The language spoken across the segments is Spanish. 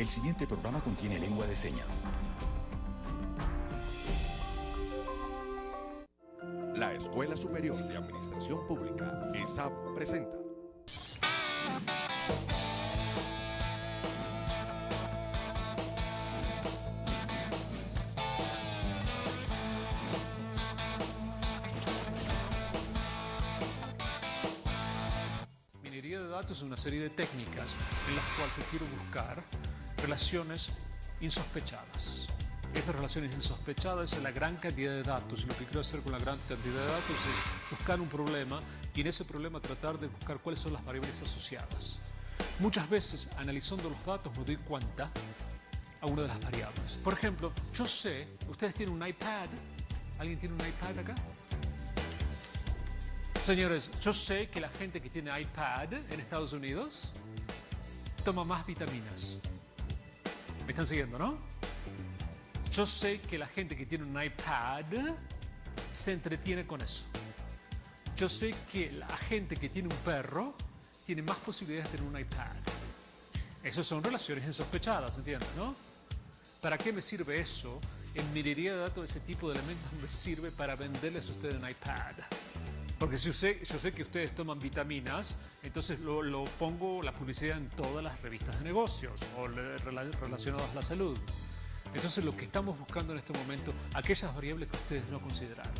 El siguiente programa contiene lengua de señas. La Escuela Superior de Administración Pública, ESAP, presenta. Minería de datos es una serie de técnicas en las cuales yo quiero buscar relaciones insospechadas. Esas relaciones insospechadas es la gran cantidad de datos, y lo que quiero hacer con la gran cantidad de datos es buscar un problema y en ese problema tratar de buscar cuáles son las variables asociadas. Muchas veces, analizando los datos, me doy cuenta a una de las variables. Por ejemplo, yo sé, ustedes tienen un iPad. ¿Alguien tiene un iPad acá? Señores, yo sé que la gente que tiene iPad en Estados Unidos toma más vitaminas. ¿Me están siguiendo, no? Yo sé que la gente que tiene un iPad se entretiene con eso. Yo sé que la gente que tiene un perro tiene más posibilidades de tener un iPad. Esas son relaciones insospechadas, ¿entiendes, no? ¿Para qué me sirve eso? En minería de datos, ese tipo de elementos me sirve para venderles a ustedes un iPad. Porque si yo sé que ustedes toman vitaminas, entonces lo pongo la publicidad en todas las revistas de negocios o relacionadas a la salud. Entonces lo que estamos buscando en este momento, aquellas variables que ustedes no consideraron.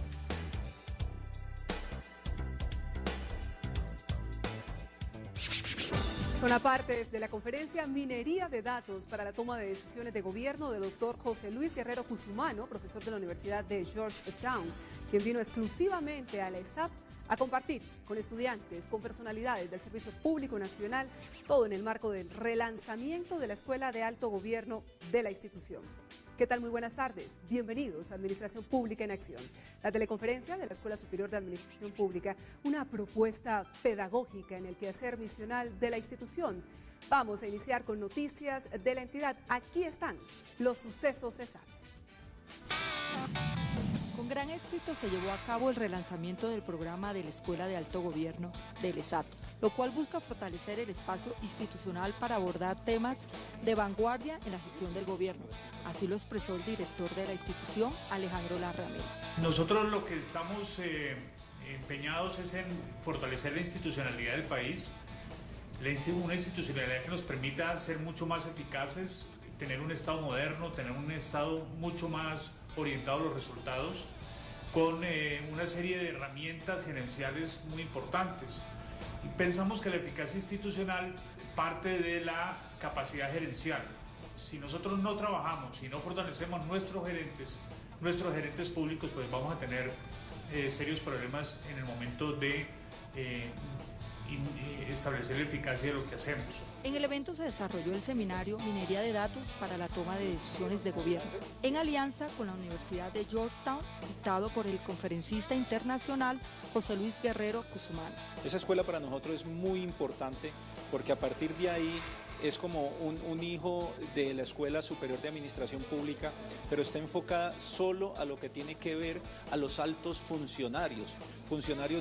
Son apartes de la conferencia Minería de Datos para la toma de decisiones de gobierno del doctor José Luis Guerrero Cusumano, profesor de la Universidad de Georgetown, quien vino exclusivamente a la ESAP a compartir con estudiantes, con personalidades del Servicio Público Nacional, todo en el marco del relanzamiento de la Escuela de Alto Gobierno de la institución. ¿Qué tal? Muy buenas tardes. Bienvenidos a Administración Pública en Acción. La teleconferencia de la Escuela Superior de Administración Pública, una propuesta pedagógica en el quehacer misional de la institución. Vamos a iniciar con noticias de la entidad. Aquí están los sucesos ESAP. Con gran éxito se llevó a cabo el relanzamiento del programa de la Escuela de Alto Gobierno del ESAT, lo cual busca fortalecer el espacio institucional para abordar temas de vanguardia en la gestión del gobierno. Así lo expresó el director de la institución, Alejandro Larramel. Nosotros lo que estamos empeñados es en fortalecer la institucionalidad del país, una institucionalidad que nos permita ser mucho más eficaces, tener un Estado moderno, tener un Estado mucho más orientado a los resultados, con una serie de herramientas gerenciales muy importantes. Y pensamos que la eficacia institucional parte de la capacidad gerencial. Si nosotros no trabajamos, si no fortalecemos nuestros gerentes públicos, pues vamos a tener serios problemas en el momento de establecer la eficacia de lo que hacemos. En el evento se desarrolló el seminario Minería de Datos para la toma de decisiones de gobierno, en alianza con la Universidad de Georgetown, dictado por el conferencista internacional José Luis Guerrero Cusumano. Esa escuela para nosotros es muy importante porque a partir de ahí es como un hijo de la Escuela Superior de Administración Pública, pero está enfocada solo a lo que tiene que ver a los altos funcionarios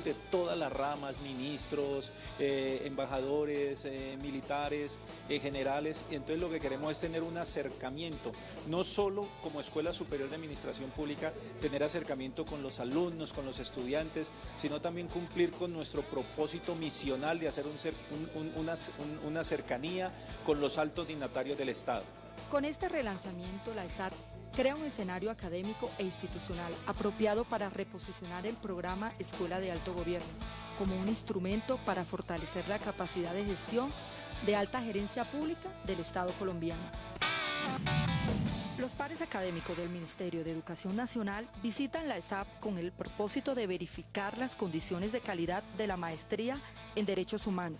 de todas las ramas, ministros, embajadores, militares, generales. Y entonces lo que queremos es tener un acercamiento, no solo como Escuela Superior de Administración Pública, tener acercamiento con los alumnos, con los estudiantes, sino también cumplir con nuestro propósito misional de hacer una cercanía con los altos dignatarios del Estado. Con este relanzamiento, la ESAT crea un escenario académico e institucional apropiado para reposicionar el programa Escuela de Alto Gobierno como un instrumento para fortalecer la capacidad de gestión de alta gerencia pública del Estado colombiano. Los pares académicos del Ministerio de Educación Nacional visitan la ESAP con el propósito de verificar las condiciones de calidad de la maestría en Derechos Humanos,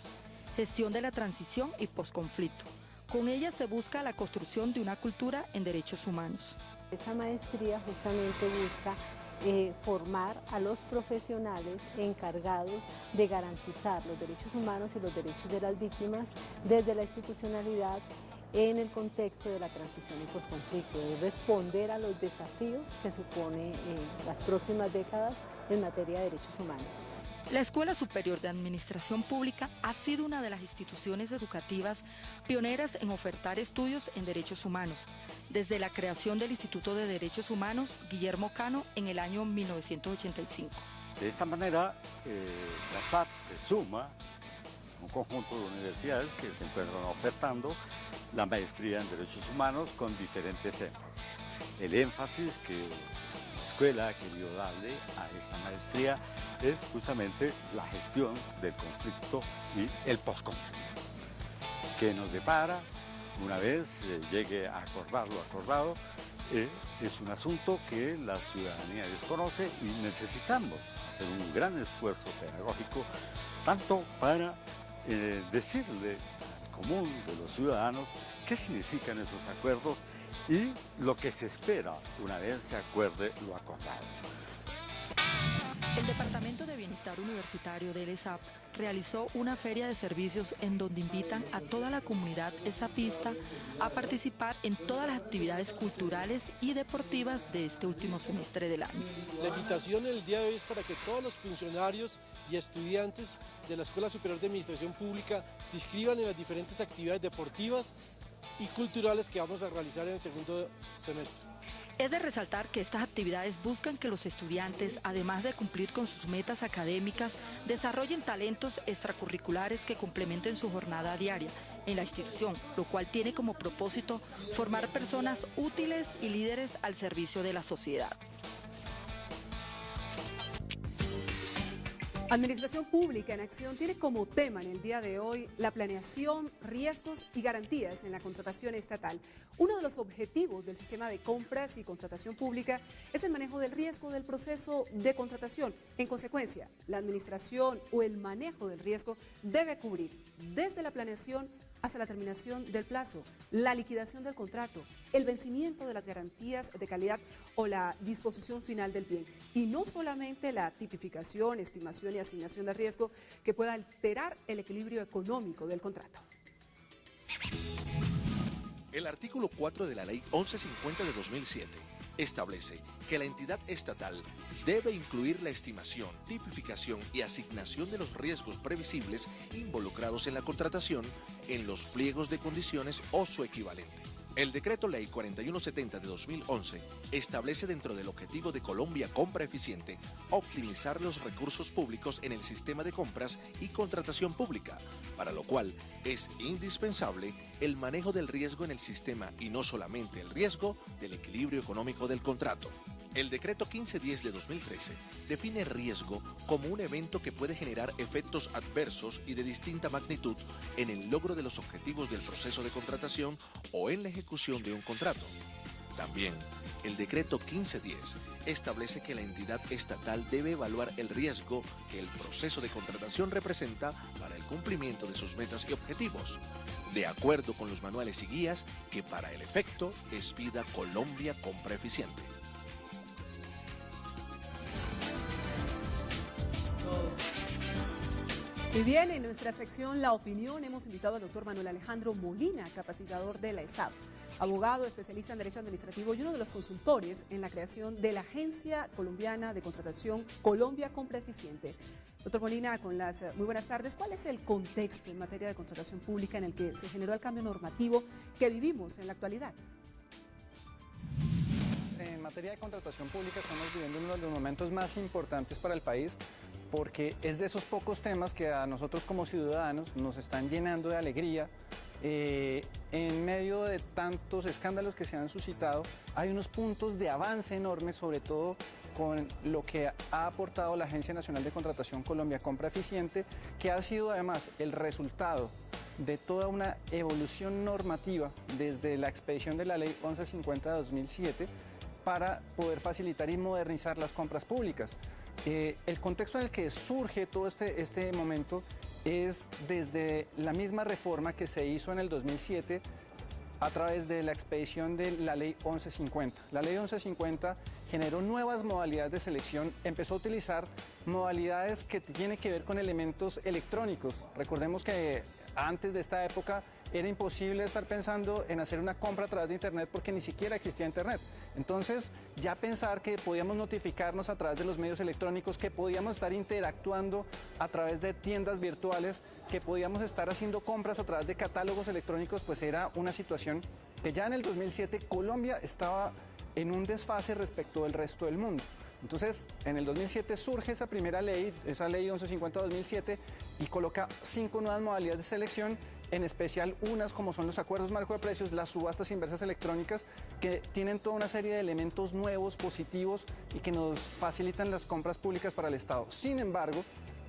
gestión de la transición y posconflicto. Con ella se busca la construcción de una cultura en derechos humanos. Esta maestría justamente busca formar a los profesionales encargados de garantizar los derechos humanos y los derechos de las víctimas desde la institucionalidad en el contexto de la transición y posconflicto, de responder a los desafíos que supone las próximas décadas en materia de derechos humanos. La Escuela Superior de Administración Pública ha sido una de las instituciones educativas pioneras en ofertar estudios en derechos humanos, desde la creación del Instituto de Derechos Humanos Guillermo Cano en el año 1985. De esta manera, la SAP se suma un conjunto de universidades que se encuentran ofertando la maestría en derechos humanos con diferentes énfasis. El énfasis que la escuela ha querido darle a esta maestría es justamente la gestión del conflicto y el postconflicto, que nos depara una vez llegue a acordar lo acordado. Es un asunto que la ciudadanía desconoce y necesitamos hacer un gran esfuerzo pedagógico, tanto para decirle al común de los ciudadanos qué significan esos acuerdos y lo que se espera una vez se acuerde lo acordado. El Departamento de Bienestar Universitario del ESAP realizó una feria de servicios en donde invitan a toda la comunidad esapista a participar en todas las actividades culturales y deportivas de este último semestre del año. La invitación el día de hoy es para que todos los funcionarios y estudiantes de la Escuela Superior de Administración Pública se inscriban en las diferentes actividades deportivas y culturales que vamos a realizar en el segundo semestre. Es de resaltar que estas actividades buscan que los estudiantes, además de cumplir con sus metas académicas, desarrollen talentos extracurriculares que complementen su jornada diaria en la institución, lo cual tiene como propósito formar personas útiles y líderes al servicio de la sociedad. Administración Pública en Acción tiene como tema en el día de hoy la planeación, riesgos y garantías en la contratación estatal. Uno de los objetivos del sistema de compras y contratación pública es el manejo del riesgo del proceso de contratación. En consecuencia, la administración o el manejo del riesgo debe cubrir desde la planeación hasta la terminación del plazo, la liquidación del contrato, el vencimiento de las garantías de calidad o la disposición final del bien. Y no solamente la tipificación, estimación y asignación de riesgo que pueda alterar el equilibrio económico del contrato. El artículo 4 de la Ley 1150 de 2007 establece que la entidad estatal debe incluir la estimación, tipificación y asignación de los riesgos previsibles involucrados en la contratación en los pliegos de condiciones o su equivalente. El Decreto Ley 4170 de 2011 establece dentro del objetivo de Colombia Compra Eficiente optimizar los recursos públicos en el sistema de compras y contratación pública, para lo cual es indispensable el manejo del riesgo en el sistema y no solamente el riesgo del equilibrio económico del contrato. El Decreto 1510 de 2013 define riesgo como un evento que puede generar efectos adversos y de distinta magnitud en el logro de los objetivos del proceso de contratación o en la ejecución de un contrato. También, el Decreto 1510 establece que la entidad estatal debe evaluar el riesgo que el proceso de contratación representa para el cumplimiento de sus metas y objetivos, de acuerdo con los manuales y guías que para el efecto expida Colombia Compra Eficiente. Y bien, en nuestra sección La Opinión hemos invitado al doctor Manuel Alejandro Molina, capacitador de la ESAP, abogado, especialista en Derecho Administrativo y uno de los consultores en la creación de la Agencia Colombiana de Contratación Colombia Compra Eficiente. Doctor Molina, muy buenas tardes. ¿Cuál es el contexto en materia de contratación pública en el que se generó el cambio normativo que vivimos en la actualidad? En materia de contratación pública estamos viviendo uno de los momentos más importantes para el país, porque es de esos pocos temas que a nosotros como ciudadanos nos están llenando de alegría. En medio de tantos escándalos que se han suscitado, hay unos puntos de avance enormes, sobre todo con lo que ha aportado la Agencia Nacional de Contratación Colombia Compra Eficiente, que ha sido además el resultado de toda una evolución normativa desde la expedición de la Ley 1150 de 2007 para poder facilitar y modernizar las compras públicas. El contexto en el que surge todo este momento es desde la misma reforma que se hizo en el 2007 a través de la expedición de la Ley 1150. La Ley 1150 generó nuevas modalidades de selección, empezó a utilizar modalidades que tienen que ver con elementos electrónicos. Recordemos que antes de esta época era imposible estar pensando en hacer una compra a través de Internet porque ni siquiera existía Internet. Entonces, ya pensar que podíamos notificarnos a través de los medios electrónicos, que podíamos estar interactuando a través de tiendas virtuales, que podíamos estar haciendo compras a través de catálogos electrónicos, pues era una situación que ya en el 2007 Colombia estaba en un desfase respecto del resto del mundo. Entonces, en el 2007 surge esa primera ley, esa ley 1150-2007, y coloca 5 nuevas modalidades de selección, en especial unas como son los acuerdos marco de precios, las subastas inversas electrónicas, que tienen toda una serie de elementos nuevos, positivos, y que nos facilitan las compras públicas para el Estado. Sin embargo,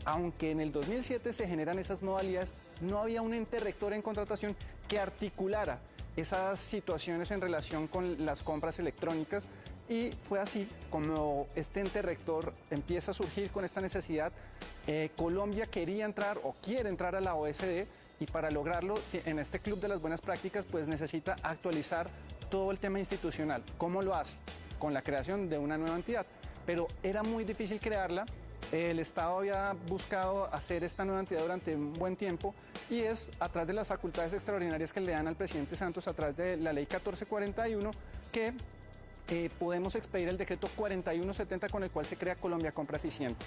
aunque en el 2007 se generan esas modalidades, no había un ente rector en contratación que articulara esas situaciones en relación con las compras electrónicas, y fue así como este ente rector empieza a surgir con esta necesidad. Colombia quería entrar o quiere entrar a la OECD, y para lograrlo en este club de las buenas prácticas pues necesita actualizar todo el tema institucional. ¿Cómo lo hace? Con la creación de una nueva entidad, pero era muy difícil crearla. El Estado había buscado hacer esta nueva entidad durante un buen tiempo, y es a través de las facultades extraordinarias que le dan al presidente Santos a través de la ley 1441 que podemos expedir el decreto 4170 con el cual se crea Colombia Compra Eficiente.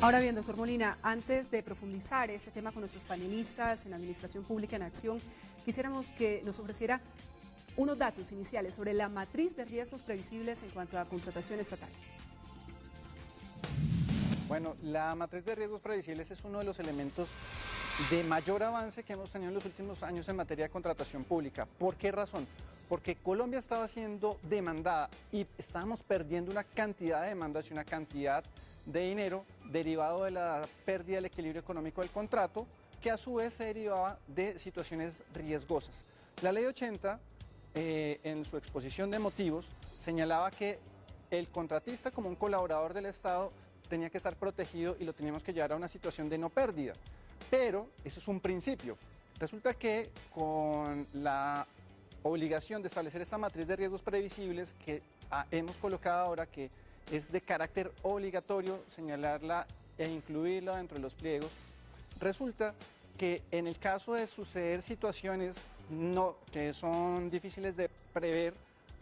Ahora bien, doctor Molina, antes de profundizar este tema con nuestros panelistas en Administración Pública en Acción, quisiéramos que nos ofreciera unos datos iniciales sobre la matriz de riesgos previsibles en cuanto a contratación estatal. Bueno, la matriz de riesgos previsibles es uno de los elementos de mayor avance que hemos tenido en los últimos años en materia de contratación pública. ¿Por qué razón? Porque Colombia estaba siendo demandada y estábamos perdiendo una cantidad de demandas y una cantidad de dinero derivado de la pérdida del equilibrio económico del contrato, que a su vez se derivaba de situaciones riesgosas. La ley 80, en su exposición de motivos, señalaba que el contratista como un colaborador del Estado tenía que estar protegido y lo teníamos que llevar a una situación de no pérdida. Pero eso es un principio. Resulta que con la obligación de establecer esta matriz de riesgos previsibles que hemos colocado ahora, que es de carácter obligatorio señalarla e incluirla dentro de los pliegos, resulta que en el caso de suceder situaciones que son difíciles de prever,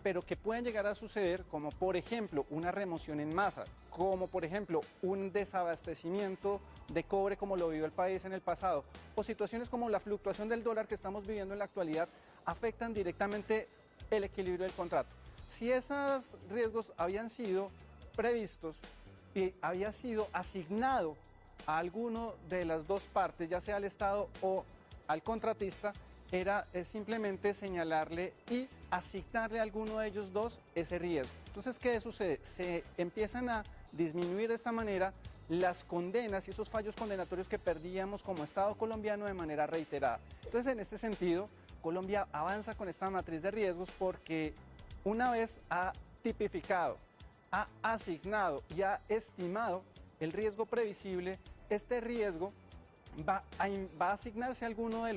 pero que pueden llegar a suceder, como por ejemplo una remoción en masa, como por ejemplo un desabastecimiento de cobre como lo vivió el país en el pasado, o situaciones como la fluctuación del dólar que estamos viviendo en la actualidad, afectan directamente el equilibrio del contrato. Si esos riesgos habían sido previstos y había sido asignado a alguno de las dos partes, ya sea al Estado o al contratista, es simplemente señalarle y asignarle a alguno de ellos dos ese riesgo. Entonces, ¿qué sucede? Se empiezan a disminuir de esta manera las condenas y esos fallos condenatorios que perdíamos como Estado colombiano de manera reiterada. Entonces, en este sentido, Colombia avanza con esta matriz de riesgos porque una vez ha tipificado, ha asignado y ha estimado el riesgo previsible, este riesgo va a asignarse a alguno de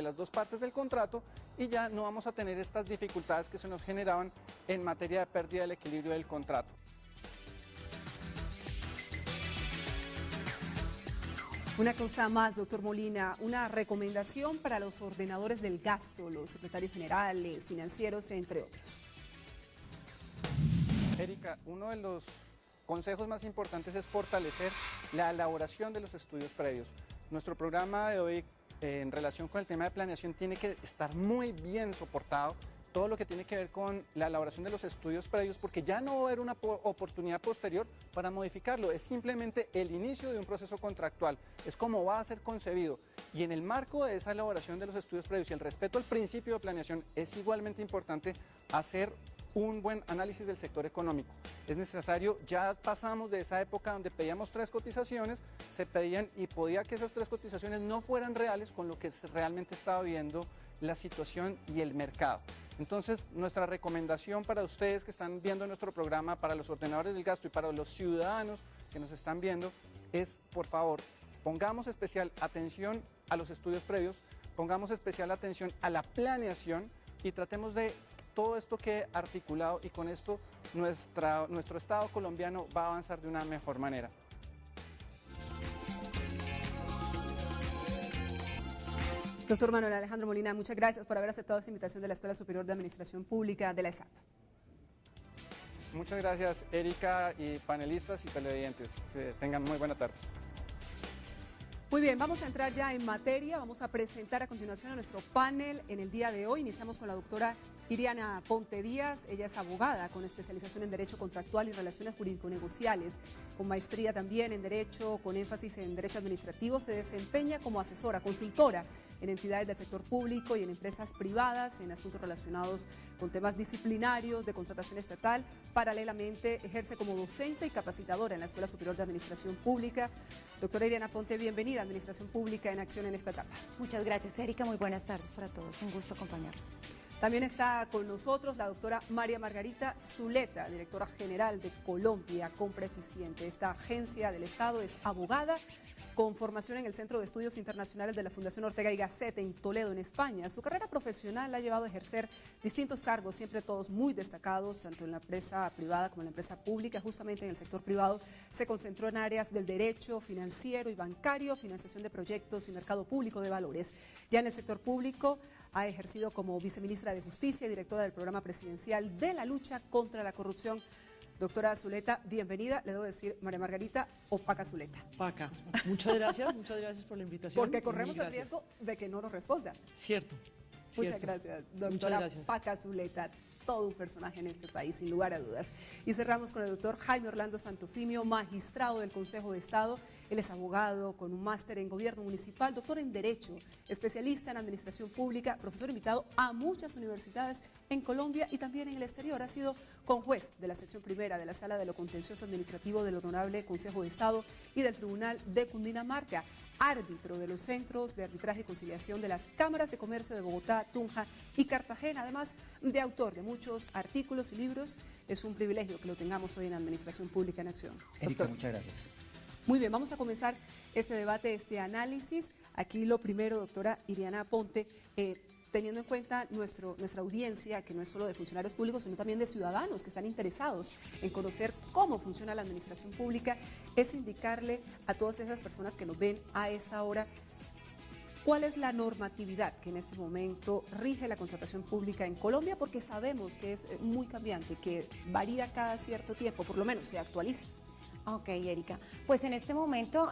las dos partes del contrato, y ya no vamos a tener estas dificultades que se nos generaban en materia de pérdida del equilibrio del contrato. Una cosa más, doctor Molina, una recomendación para los ordenadores del gasto, los secretarios generales, financieros, entre otros. Erika, uno de los consejos más importantes es fortalecer la elaboración de los estudios previos. Nuestro programa de hoy en relación con el tema de planeación tiene que estar muy bien soportado, todo lo que tiene que ver con la elaboración de los estudios previos, porque ya no va a haber una oportunidad posterior para modificarlo, es simplemente el inicio de un proceso contractual, es como va a ser concebido, y en el marco de esa elaboración de los estudios previos y el respeto al principio de planeación es igualmente importante hacer un buen análisis del sector económico. Es necesario, ya pasamos de esa época donde pedíamos 3 cotizaciones, se pedían y podía que esas 3 cotizaciones no fueran reales con lo que realmente estaba viendo la situación y el mercado. Entonces, nuestra recomendación para ustedes que están viendo nuestro programa, para los ordenadores del gasto y para los ciudadanos que nos están viendo, es, por favor, pongamos especial atención a los estudios previos, pongamos especial atención a la planeación y tratemos de todo esto quede articulado, y con esto nuestro Estado colombiano va a avanzar de una mejor manera. Doctor Manuel Alejandro Molina, muchas gracias por haber aceptado esta invitación de la Escuela Superior de Administración Pública de la ESAP. Muchas gracias, Erika, y panelistas y televidentes. Que tengan muy buena tarde. Muy bien, vamos a entrar ya en materia. Vamos a presentar a continuación a nuestro panel en el día de hoy. Iniciamos con la doctora Iriana Ponte Díaz. Ella es abogada con especialización en Derecho Contractual y Relaciones Jurídico-Negociales, con maestría también en Derecho, con énfasis en Derecho Administrativo. Se desempeña como asesora, consultora en entidades del sector público y en empresas privadas en asuntos relacionados con temas disciplinarios de contratación estatal. Paralelamente ejerce como docente y capacitadora en la Escuela Superior de Administración Pública. Doctora Iriana Ponte, bienvenida a Administración Pública en Acción en esta etapa. Muchas gracias, Erika. Muy buenas tardes para todos. Un gusto acompañarlos. También está con nosotros la doctora María Margarita Zuleta, directora general de Colombia Compra Eficiente. Esta agencia del Estado es abogada con formación en el Centro de Estudios Internacionales de la Fundación Ortega y Gasset en Toledo, en España. Su carrera profesional la ha llevado a ejercer distintos cargos, siempre todos muy destacados, tanto en la empresa privada como en la empresa pública. Justamente en el sector privado se concentró en áreas del derecho financiero y bancario, financiación de proyectos y mercado público de valores. Ya en el sector público ha ejercido como viceministra de Justicia y directora del Programa Presidencial de la Lucha contra la Corrupción. Doctora Zuleta, bienvenida. Le debo decir María Margarita o Paca Zuleta. Paca. Muchas gracias por la invitación. Porque corremos el riesgo de que no nos responda. Cierto. Muchas gracias, doctora Paca Zuleta. Todo un personaje en este país, sin lugar a dudas. Y cerramos con el doctor Jaime Orlando Santofimio, magistrado del Consejo de Estado. Él es abogado con un máster en Gobierno Municipal, doctor en Derecho, especialista en Administración Pública, profesor invitado a muchas universidades en Colombia y también en el exterior. Ha sido conjuez de la sección primera de la Sala de lo Contencioso Administrativo del Honorable Consejo de Estado y del Tribunal de Cundinamarca, árbitro de los centros de arbitraje y conciliación de las cámaras de comercio de Bogotá, Tunja y Cartagena, además de autor de muchos artículos y libros. Es un privilegio que lo tengamos hoy en Administración Pública Nación. Erika, muchas gracias. Muy bien, vamos a comenzar este debate, este análisis. Aquí lo primero, doctora Iriana Ponte, teniendo en cuenta nuestra audiencia, que no es solo de funcionarios públicos, sino también de ciudadanos que están interesados en conocer cómo funciona la administración pública, es indicarle a todas esas personas que nos ven a esta hora cuál es la normatividad que en este momento rige la contratación pública en Colombia, porque sabemos que es muy cambiante, que varía cada cierto tiempo, por lo menos se actualiza. Ok, Erika. Pues en este momento,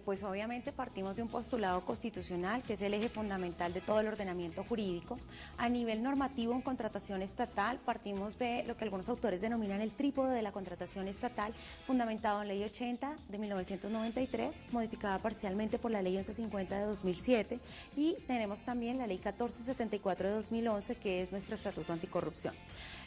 pues obviamente partimos de un postulado constitucional, que es el eje fundamental de todo el ordenamiento jurídico. A nivel normativo, en contratación estatal, partimos de lo que algunos autores denominan el trípode de la contratación estatal, fundamentado en Ley 80 de 1993, modificada parcialmente por la Ley 1150 de 2007, y tenemos también la Ley 1474 de 2011, que es nuestro Estatuto Anticorrupción.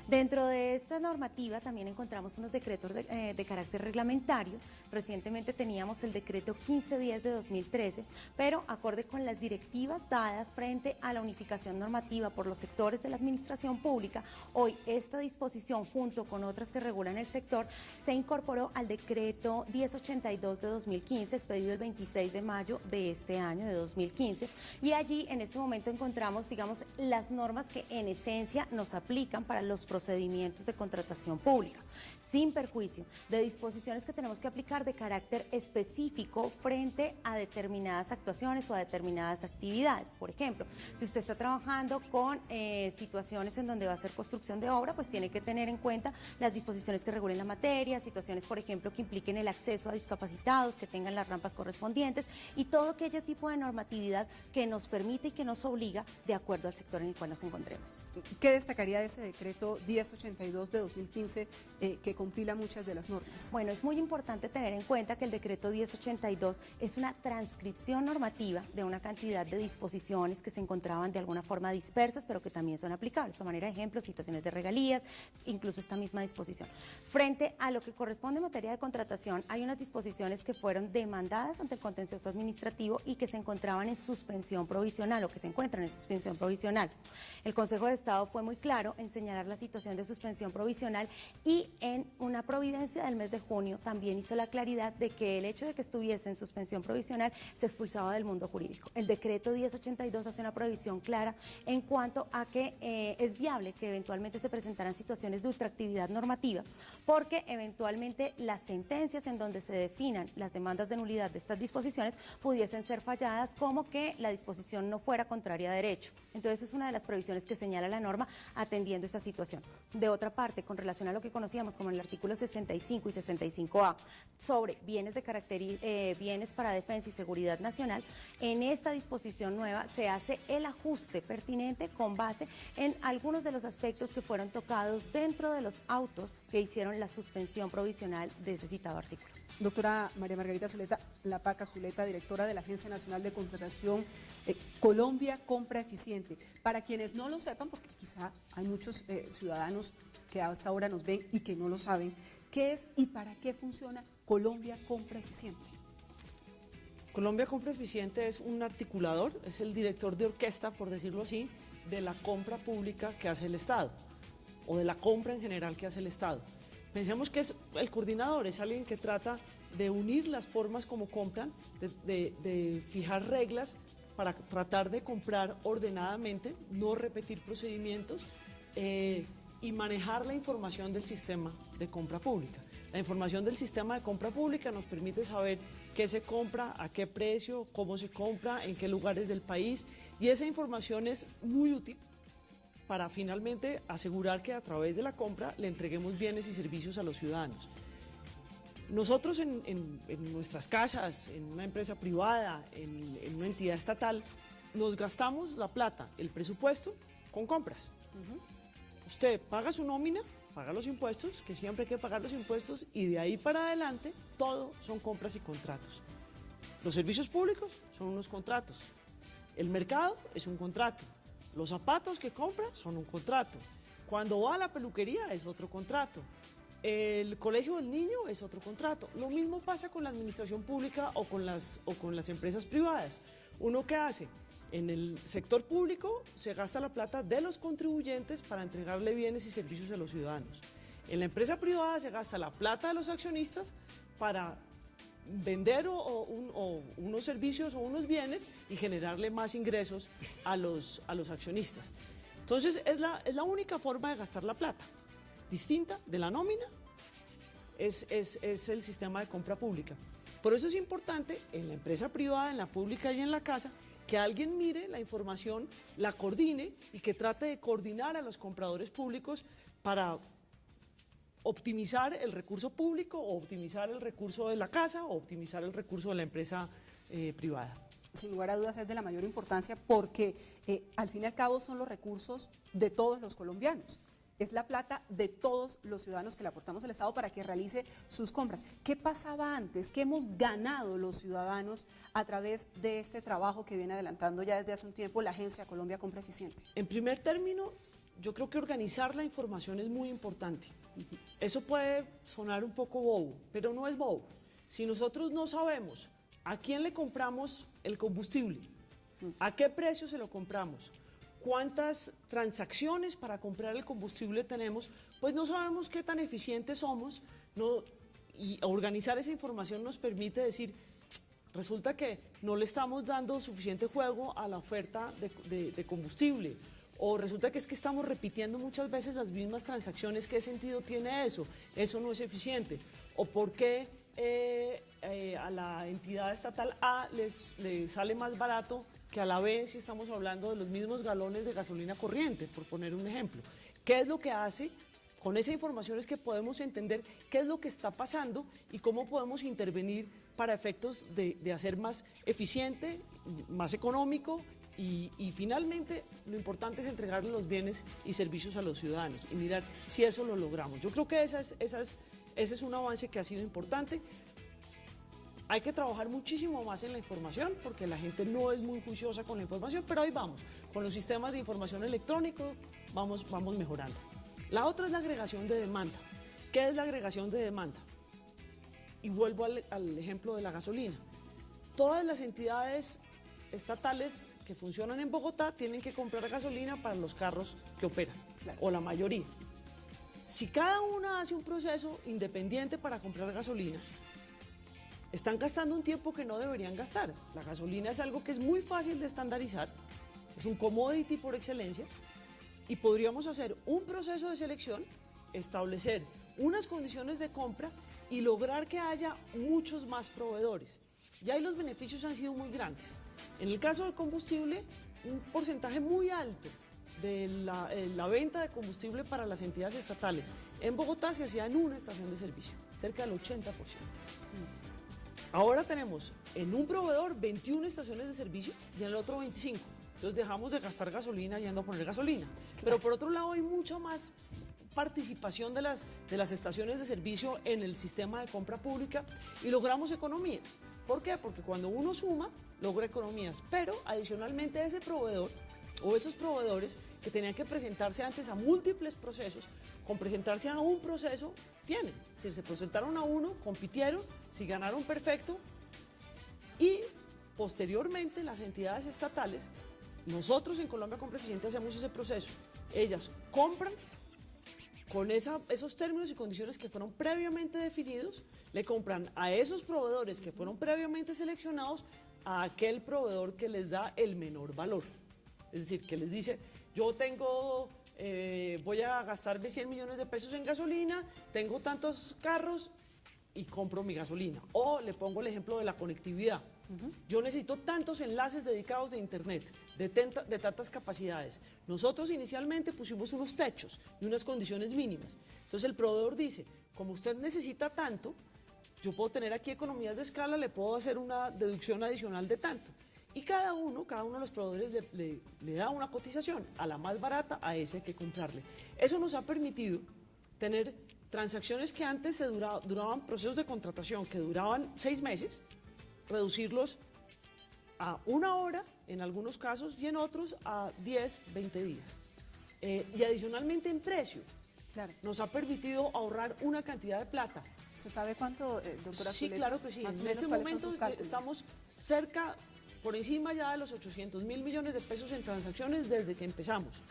Dentro de esta normativa también encontramos unos decretos de carácter reglamentario. Recientemente teníamos el decreto 1510 de 2013, pero acorde con las directivas dadas frente a la unificación normativa por los sectores de la administración pública, hoy esta disposición, junto con otras que regulan el sector, se incorporó al decreto 1082 de 2015, expedido el 26 de mayo de este año, de 2015, y allí en este momento encontramos, digamos, las normas que en esencia nos aplican para los procedimientos de contratación pública, sin perjuicio de disposiciones que tenemos que aplicar de carácter específico frente a determinadas actuaciones o a determinadas actividades. Por ejemplo, si usted está trabajando con situaciones en donde va a hacer construcción de obra, pues tiene que tener en cuenta las disposiciones que regulen la materia, situaciones, por ejemplo, que impliquen el acceso a discapacitados, que tengan las rampas correspondientes y todo aquello tipo de normatividad que nos permite y que nos obliga de acuerdo al sector en el cual nos encontremos. ¿Qué destacaría de ese decreto 1082 de 2015 que compila muchas de las normas? Bueno, es muy importante tener en cuenta que el decreto 1082 es una transcripción normativa de una cantidad de disposiciones que se encontraban de alguna forma dispersas, pero que también son aplicables. Por manera de ejemplo, situaciones de regalías, incluso esta misma disposición. Frente a lo que corresponde en materia de contratación, hay unas disposiciones que fueron demandadas ante el contencioso administrativo y que se encontraban en suspensión provisional o que se encuentran en suspensión provisional. El Consejo de Estado fue muy claro en señalar la situación de suspensión provisional y en una providencia del mes de junio también hizo la claridad de que el hecho de que estuviese en suspensión provisional se expulsaba del mundo jurídico. El decreto 1082 hace una prohibición clara en cuanto a que es viable que eventualmente se presentaran situaciones de ultraactividad normativa, porque eventualmente las sentencias en donde se definan las demandas de nulidad de estas disposiciones pudiesen ser falladas como que la disposición no fuera contraria a derecho. Entonces es una de las provisiones que señala la norma atendiendo esa situación. De otra parte, con relación a lo que conocíamos como en el artículo 65 y 65A sobre bienes de carácter bienes para defensa y seguridad nacional, en esta disposición nueva se hace el ajuste pertinente con base en algunos de los aspectos que fueron tocados dentro de los autos que hicieron la suspensión provisional de ese citado artículo. Doctora María Margarita Zuleta, Lapaca Zuleta, directora de la Agencia Nacional de Contratación, Colombia Compra Eficiente. Para quienes no lo sepan, porque quizá hay muchos ciudadanos que hasta ahora nos ven y que no lo saben, ¿qué es y para qué funciona Colombia Compra Eficiente? Colombia Compra Eficiente es un articulador, es el director de orquesta, por decirlo así, de la compra pública que hace el Estado, o de la compra en general que hace el Estado. Pensemos que es el coordinador, es alguien que trata de unir las formas como compran, de fijar reglas para tratar de comprar ordenadamente, no repetir procedimientos y manejar la información del sistema de compra pública. La información del sistema de compra pública nos permite saber qué se compra, a qué precio, cómo se compra, en qué lugares del país, y esa información es muy útil para finalmente asegurar que a través de la compra le entreguemos bienes y servicios a los ciudadanos. Nosotros en nuestras casas, en una empresa privada, en una entidad estatal, nos gastamos la plata, el presupuesto, con compras. Usted paga su nómina, paga los impuestos, que siempre hay que pagar los impuestos, y de ahí para adelante todo son compras y contratos. Los servicios públicos son unos contratos, el mercado es un contrato, los zapatos que compra son un contrato, cuando va a la peluquería es otro contrato, el colegio del niño es otro contrato. Lo mismo pasa con la administración pública o con las empresas privadas. ¿Uno qué hace? En el sector público se gasta la plata de los contribuyentes para entregarle bienes y servicios a los ciudadanos. En la empresa privada se gasta la plata de los accionistas para vender unos servicios o unos bienes y generarle más ingresos a los accionistas. Entonces es la única forma de gastar la plata, distinta de la nómina, es el sistema de compra pública. Por eso es importante en la empresa privada, en la pública y en la casa, que alguien mire la información, la coordine y que trate de coordinar a los compradores públicos para optimizar el recurso público, o optimizar el recurso de la casa, o optimizar el recurso de la empresa privada. Sin lugar a dudas es de la mayor importancia porque al fin y al cabo son los recursos de todos los colombianos. Es la plata de todos los ciudadanos que le aportamos al Estado para que realice sus compras. ¿Qué pasaba antes? ¿Qué hemos ganado los ciudadanos a través de este trabajo que viene adelantando ya desde hace un tiempo la Agencia Colombia Compra Eficiente? En primer término, yo creo que organizar la información es muy importante. Eso puede sonar un poco bobo, pero no es bobo. Si nosotros no sabemos a quién le compramos el combustible, a qué precio se lo compramos, cuántas transacciones para comprar el combustible tenemos, pues no sabemos qué tan eficientes somos, y organizar esa información nos permite decir, resulta que no le estamos dando suficiente juego a la oferta de combustible, o resulta que es que estamos repitiendo muchas veces las mismas transacciones. ¿Qué sentido tiene eso? Eso no es eficiente. ¿O por qué a la entidad estatal A le sale más barato que a la B si estamos hablando de los mismos galones de gasolina corriente, por poner un ejemplo? ¿Qué es lo que hace? Con esa información es que podemos entender qué es lo que está pasando y cómo podemos intervenir para efectos de hacer más eficiente, más económico y finalmente lo importante es entregarle los bienes y servicios a los ciudadanos y mirar si eso lo logramos. Yo creo que ese es un avance que ha sido importante. Hay que trabajar muchísimo más en la información porque la gente no es muy juiciosa con la información, pero ahí vamos. Con los sistemas de información electrónico vamos mejorando. La otra es la agregación de demanda. ¿Qué es la agregación de demanda? Y vuelvo al ejemplo de la gasolina. Todas las entidades estatales que funcionan en Bogotá tienen que comprar gasolina para los carros que operan, claro, o la mayoría. Si cada una hace un proceso independiente para comprar gasolina, están gastando un tiempo que no deberían gastar. La gasolina es algo que es muy fácil de estandarizar, es un commodity por excelencia, y podríamos hacer un proceso de selección, establecer unas condiciones de compra y lograr que haya muchos más proveedores. Ya ahí los beneficios han sido muy grandes. En el caso del combustible, un porcentaje muy alto de la venta de combustible para las entidades estatales en Bogotá se hacía en una estación de servicio, cerca del 80%. Ahora tenemos en un proveedor 21 estaciones de servicio y en el otro 25. Entonces dejamos de gastar gasolina yendo a poner gasolina. Claro. Pero por otro lado hay mucha más participación de las estaciones de servicio en el sistema de compra pública y logramos economías. ¿Por qué? Porque cuando uno suma, logra economías. Pero adicionalmente ese proveedor o esos proveedores que tenían que presentarse antes a múltiples procesos, con presentarse a un proceso, tienen. Es decir, se presentaron a uno, compitieron, si ganaron perfecto, y posteriormente las entidades estatales, nosotros en Colombia Compra Eficiente hacemos ese proceso. Ellas compran con esos términos y condiciones que fueron previamente definidos, le compran a esos proveedores que fueron previamente seleccionados a aquel proveedor que les da el menor valor. Es decir, que les dice, yo tengo, voy a gastarme 100 millones de pesos en gasolina, tengo tantos carros y compro mi gasolina. O le pongo el ejemplo de la conectividad. Yo necesito tantos enlaces dedicados de internet, de tantas capacidades. Nosotros inicialmente pusimos unos techos y unas condiciones mínimas. Entonces el proveedor dice, como usted necesita tanto, yo puedo tener aquí economías de escala, le puedo hacer una deducción adicional de tanto. Y cada uno de los proveedores le da una cotización, a la más barata, a ese que comprarle. Eso nos ha permitido tener transacciones que antes duraban procesos de contratación que duraban 6 meses, reducirlos a 1 hora en algunos casos y en otros a 10, 20 días. Y adicionalmente en precio, claro, nos ha permitido ahorrar una cantidad de plata. ¿Se sabe cuánto, doctora? Sí, claro que sí. En este momento estamos cerca, por encima ya de los 800.000 millones de pesos en transacciones desde que empezamos.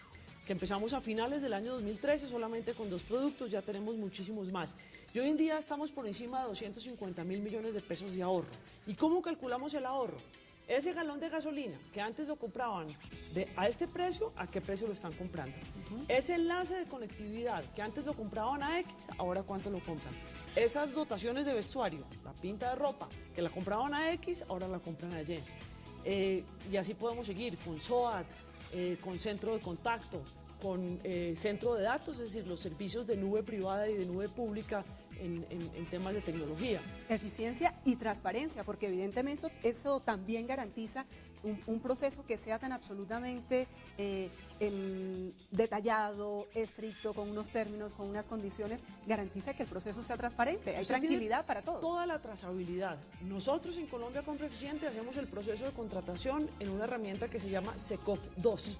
Que empezamos a finales del año 2013 solamente con 2 productos, ya tenemos muchísimos más. Y hoy en día estamos por encima de 250.000 millones de pesos de ahorro. ¿Y cómo calculamos el ahorro? Ese galón de gasolina que antes lo compraban a este precio, ¿a qué precio lo están comprando? Ese enlace de conectividad que antes lo compraban a X, ahora ¿cuánto lo compran? Esas dotaciones de vestuario, la pinta de ropa, que la compraban a X, ahora la compran a Y. Y así podemos seguir con SOAT, con centro de contacto, con centro de datos, es decir, los servicios de nube privada y de nube pública en temas de tecnología. Eficiencia y transparencia, porque evidentemente eso también garantiza un proceso que sea tan absolutamente detallado, estricto, con unos términos, con unas condiciones, garantiza que el proceso sea transparente, hay tranquilidad para todos. Toda la trazabilidad. Nosotros en Colombia Compra Eficiente hacemos el proceso de contratación en una herramienta que se llama SECOP 2.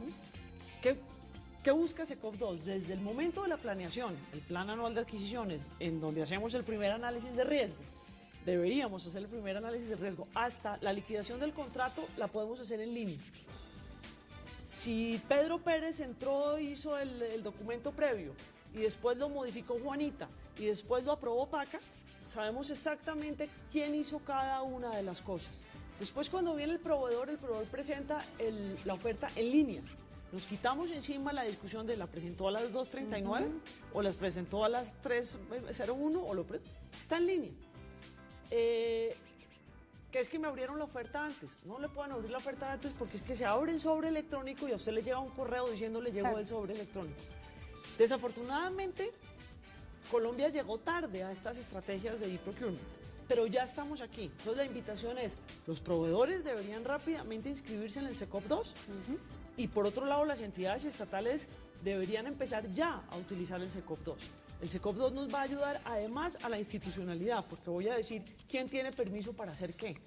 ¿Qué busca SECOP 2? Desde el momento de la planeación, el plan anual de adquisiciones, en donde hacemos el primer análisis de riesgo, deberíamos hacer el primer análisis de riesgo, hasta la liquidación del contrato la podemos hacer en línea. Si Pedro Pérez entró, hizo el documento previo y después lo modificó Juanita y después lo aprobó Paca, sabemos exactamente quién hizo cada una de las cosas. Después cuando viene el proveedor presenta la oferta en línea. Nos quitamos encima la discusión de la presentó a las 2:39 o las presentó a las 3:01 o está en línea. Que es que me abrieron la oferta antes. No le pueden abrir la oferta antes porque es que se abre el sobre electrónico y a usted le llega un correo diciéndole llegó el sobre electrónico. Desafortunadamente, Colombia llegó tarde a estas estrategias de e-procurement, pero ya estamos aquí. Entonces la invitación es, los proveedores deberían rápidamente inscribirse en el SECOP 2 y por otro lado las entidades estatales deberían empezar ya a utilizar el SECOP 2. El SECOP 2 nos va a ayudar además a la institucionalidad, porque voy a decir quién tiene permiso para hacer qué.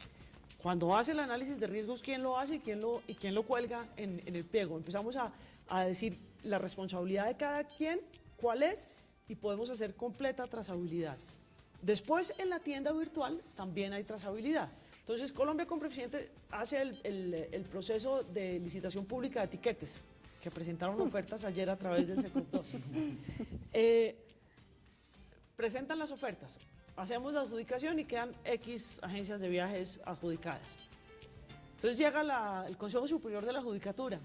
Cuando hace el análisis de riesgos, quién lo hace y quién lo cuelga en el pliego. Empezamos a decir la responsabilidad de cada quien, cuál es, y podemos hacer completa trazabilidad. Después, en la tienda virtual también hay trazabilidad. Entonces, Colombia Compra Eficiente hace el proceso de licitación pública de etiquetes, que presentaron ofertas ayer a través del SECOP 2. presentan las ofertas, hacemos la adjudicación y quedan X agencias de viajes adjudicadas. Entonces llega el Consejo Superior de la Judicatura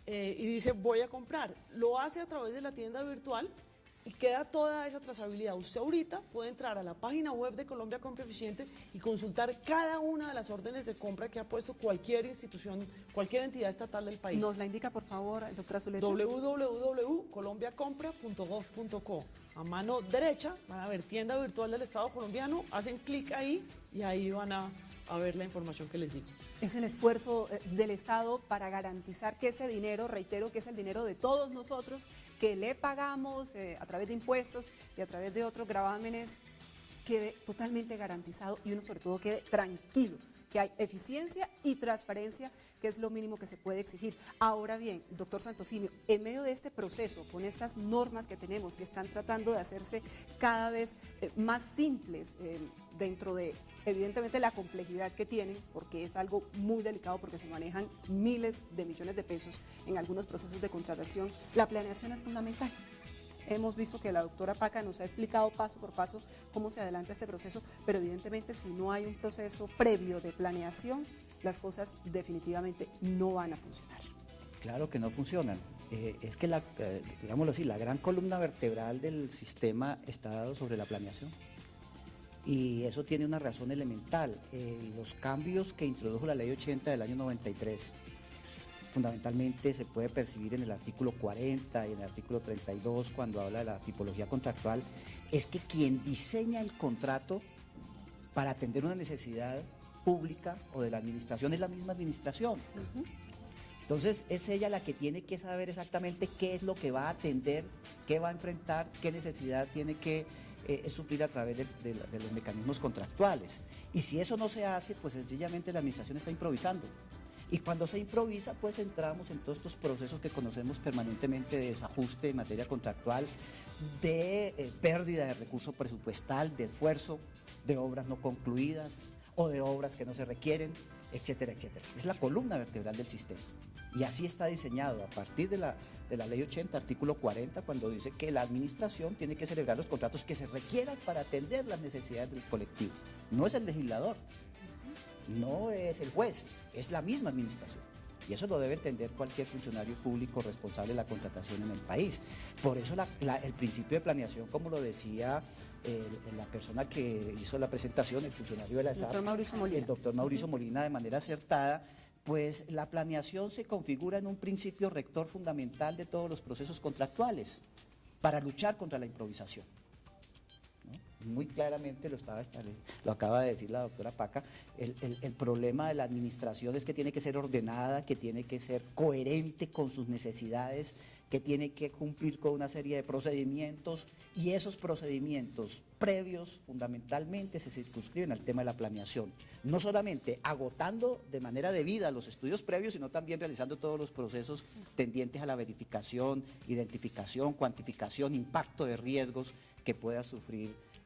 y dice voy a comprar. Lo hace a través de la tienda virtual y queda toda esa trazabilidad. Usted ahorita puede entrar a la página web de Colombia Compra Eficiente y consultar cada una de las órdenes de compra que ha puesto cualquier institución, cualquier entidad estatal del país. ¿Nos la indica, por favor, doctora Zuleta? www.colombiacompra.gov.co. A mano derecha van a ver tienda virtual del Estado colombiano, hacen clic ahí y ahí van a ver la información que les digo. Es el esfuerzo del Estado para garantizar que ese dinero, reitero, que es el dinero de todos nosotros, que le pagamos a través de impuestos y a través de otros gravámenes, quede totalmente garantizado y uno sobre todo quede tranquilo, que hay eficiencia y transparencia, que es lo mínimo que se puede exigir. Ahora bien, doctor Santofimio, en medio de este proceso, con estas normas que tenemos, que están tratando de hacerse cada vez más simples dentro de, evidentemente, la complejidad que tienen, porque es algo muy delicado, porque se manejan miles de millones de pesos en algunos procesos de contratación, la planeación es fundamental. Hemos visto que la doctora Paca nos ha explicado paso por paso cómo se adelanta este proceso, pero evidentemente si no hay un proceso previo de planeación, las cosas definitivamente no van a funcionar. Claro que no funcionan. Es que, digámoslo así, la gran columna vertebral del sistema está dado sobre la planeación. Y eso tiene una razón elemental. Los cambios que introdujo la Ley 80 del año 93, fundamentalmente se puede percibir en el artículo 40 y en el artículo 32 cuando habla de la tipología contractual, es que quien diseña el contrato para atender una necesidad pública o de la administración es la misma administración. Entonces es ella la que tiene que saber exactamente qué es lo que va a atender, qué va a enfrentar, qué necesidad tiene que suplir a través de los mecanismos contractuales. Y si eso no se hace, pues sencillamente la administración está improvisando. Y cuando se improvisa, pues entramos en todos estos procesos que conocemos permanentemente de desajuste en materia contractual, de pérdida de recurso presupuestal, de esfuerzo, de obras no concluidas o de obras que no se requieren, etcétera, etcétera. Es la columna vertebral del sistema. Y así está diseñado a partir de la Ley 80, artículo 40, cuando dice que la administración tiene que celebrar los contratos que se requieran para atender las necesidades del colectivo. No es el legislador, no es el juez, es la misma administración. Y eso lo debe entender cualquier funcionario público responsable de la contratación en el país. Por eso el principio de planeación, como lo decía la persona que hizo la presentación, el funcionario de la ESAP, el doctor Mauricio Molina, de manera acertada, pues la planeación se configura en un principio rector fundamental de todos los procesos contractuales para luchar contra la improvisación. Muy claramente lo acaba de decir la doctora Paca, el problema de la administración es que tiene que ser ordenada, que tiene que ser coherente con sus necesidades, que tiene que cumplir con una serie de procedimientos y esos procedimientos previos fundamentalmente se circunscriben al tema de la planeación. No solamente agotando de manera debida los estudios previos, sino también realizando todos los procesos tendientes a la verificación, identificación, cuantificación, impacto de riesgos que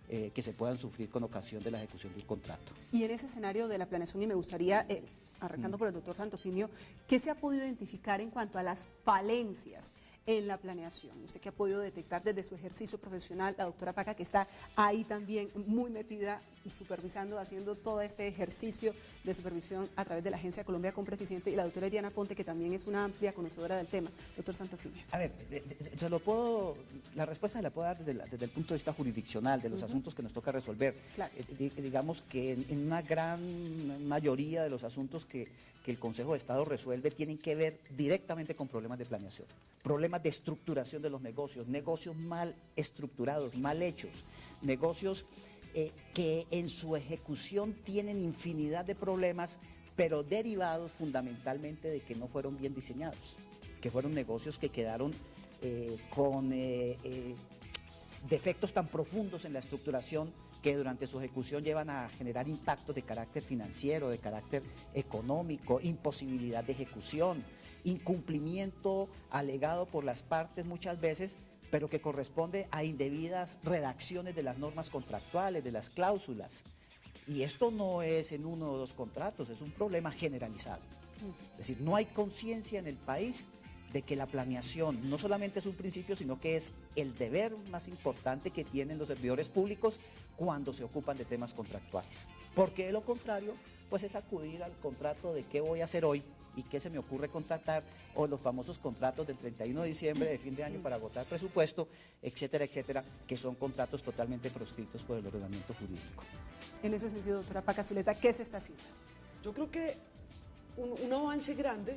que se puedan sufrir con ocasión de la ejecución de un contrato. Y en ese escenario de la planeación, y me gustaría, arrancando por el doctor Santofimio, ¿qué se ha podido identificar en cuanto a las falencias en la planeación? Usted que ha podido detectar desde su ejercicio profesional, la doctora Paca, que está ahí también muy metida, supervisando, haciendo todo este ejercicio de supervisión a través de la Agencia Colombia Compra Eficiente, y la doctora Eliana Ponte, que también es una amplia conocedora del tema. Doctor Santofimio. A ver, la respuesta la puedo dar desde el punto de vista jurisdiccional, de los asuntos que nos toca resolver. Claro. Digamos que en una gran mayoría de los asuntos que el Consejo de Estado resuelve tienen que ver directamente con problemas de planeación, problemas de estructuración de los negocios, negocios mal estructurados, mal hechos, negocios que en su ejecución tienen infinidad de problemas, pero derivados fundamentalmente de que no fueron bien diseñados, que fueron negocios que quedaron con defectos tan profundos en la estructuración que durante su ejecución llevan a generar impactos de carácter financiero, de carácter económico, imposibilidad de ejecución, incumplimiento alegado por las partes muchas veces, pero que corresponde a indebidas redacciones de las normas contractuales, de las cláusulas. Y esto no es en uno o dos contratos, es un problema generalizado. Es decir, no hay conciencia en el país de que la planeación no solamente es un principio, sino que es el deber más importante que tienen los servidores públicos cuando se ocupan de temas contractuales. Porque de lo contrario, pues es acudir al contrato de qué voy a hacer hoy y qué se me ocurre contratar, o los famosos contratos del 31 de diciembre de fin de año para agotar presupuesto, etcétera, etcétera, que son contratos totalmente proscritos por el ordenamiento jurídico. En ese sentido, doctora Paca Zuleta, ¿qué se está haciendo? Yo creo que un avance grande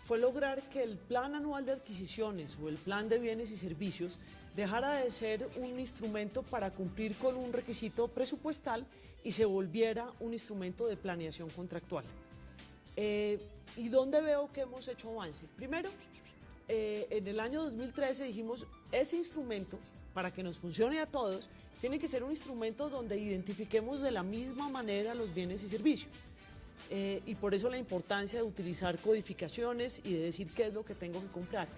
fue lograr que el Plan Anual de Adquisiciones o el Plan de Bienes y Servicios dejara de ser un instrumento para cumplir con un requisito presupuestal y se volviera un instrumento de planeación contractual. ¿Y dónde veo que hemos hecho avance? Primero, en el año 2013 dijimos, ese instrumento, para que nos funcione a todos, tiene que ser un instrumento donde identifiquemos de la misma manera los bienes y servicios. Y por eso la importancia de utilizar codificaciones y de decir qué es lo que tengo que comprar.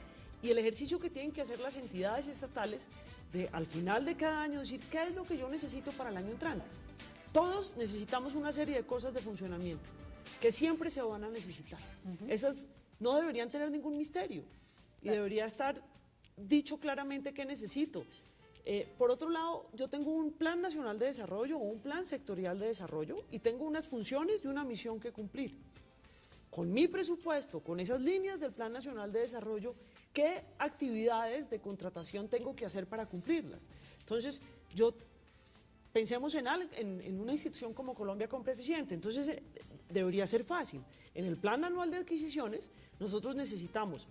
Y el ejercicio que tienen que hacer las entidades estatales de al final de cada año decir qué es lo que yo necesito para el año entrante. Todos necesitamos una serie de cosas de funcionamiento que siempre se van a necesitar. Esas no deberían tener ningún misterio y debería estar dicho claramente qué necesito. Por otro lado, yo tengo un plan nacional de desarrollo o un plan sectorial de desarrollo y tengo unas funciones y una misión que cumplir. Con mi presupuesto, con esas líneas del plan nacional de desarrollo, ¿qué actividades de contratación tengo que hacer para cumplirlas? Entonces, pensemos en una institución como Colombia Compra Eficiente, entonces debería ser fácil. En el plan anual de adquisiciones, nosotros necesitamos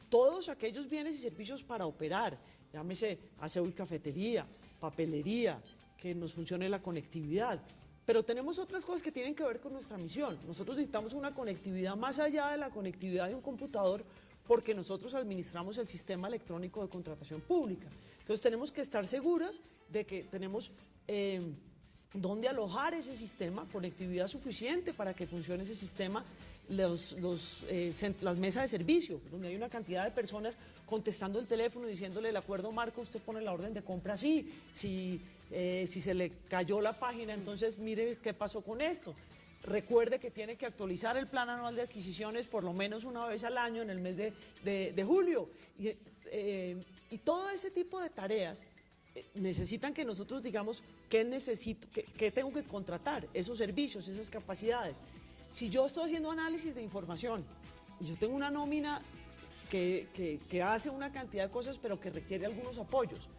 todos aquellos bienes y servicios para operar, llámese aseo y cafetería, papelería, que nos funcione la conectividad. Pero tenemos otras cosas que tienen que ver con nuestra misión. Nosotros necesitamos una conectividad más allá de la conectividad de un computador porque nosotros administramos el sistema electrónico de contratación pública. Entonces tenemos que estar seguras de que tenemos dónde alojar ese sistema, conectividad suficiente para que funcione ese sistema, las mesas de servicio, donde hay una cantidad de personas contestando el teléfono, diciéndole el acuerdo marco, usted pone la orden de compra así, si se le cayó la página, entonces mire qué pasó con esto. Recuerde que tiene que actualizar el plan anual de adquisiciones por lo menos una vez al año en el mes de julio. Y todo ese tipo de tareas necesitan que nosotros digamos qué necesito, qué tengo que contratar, esos servicios, esas capacidades. Si yo estoy haciendo análisis de información y yo tengo una nómina que hace una cantidad de cosas pero que requiere algunos apoyos,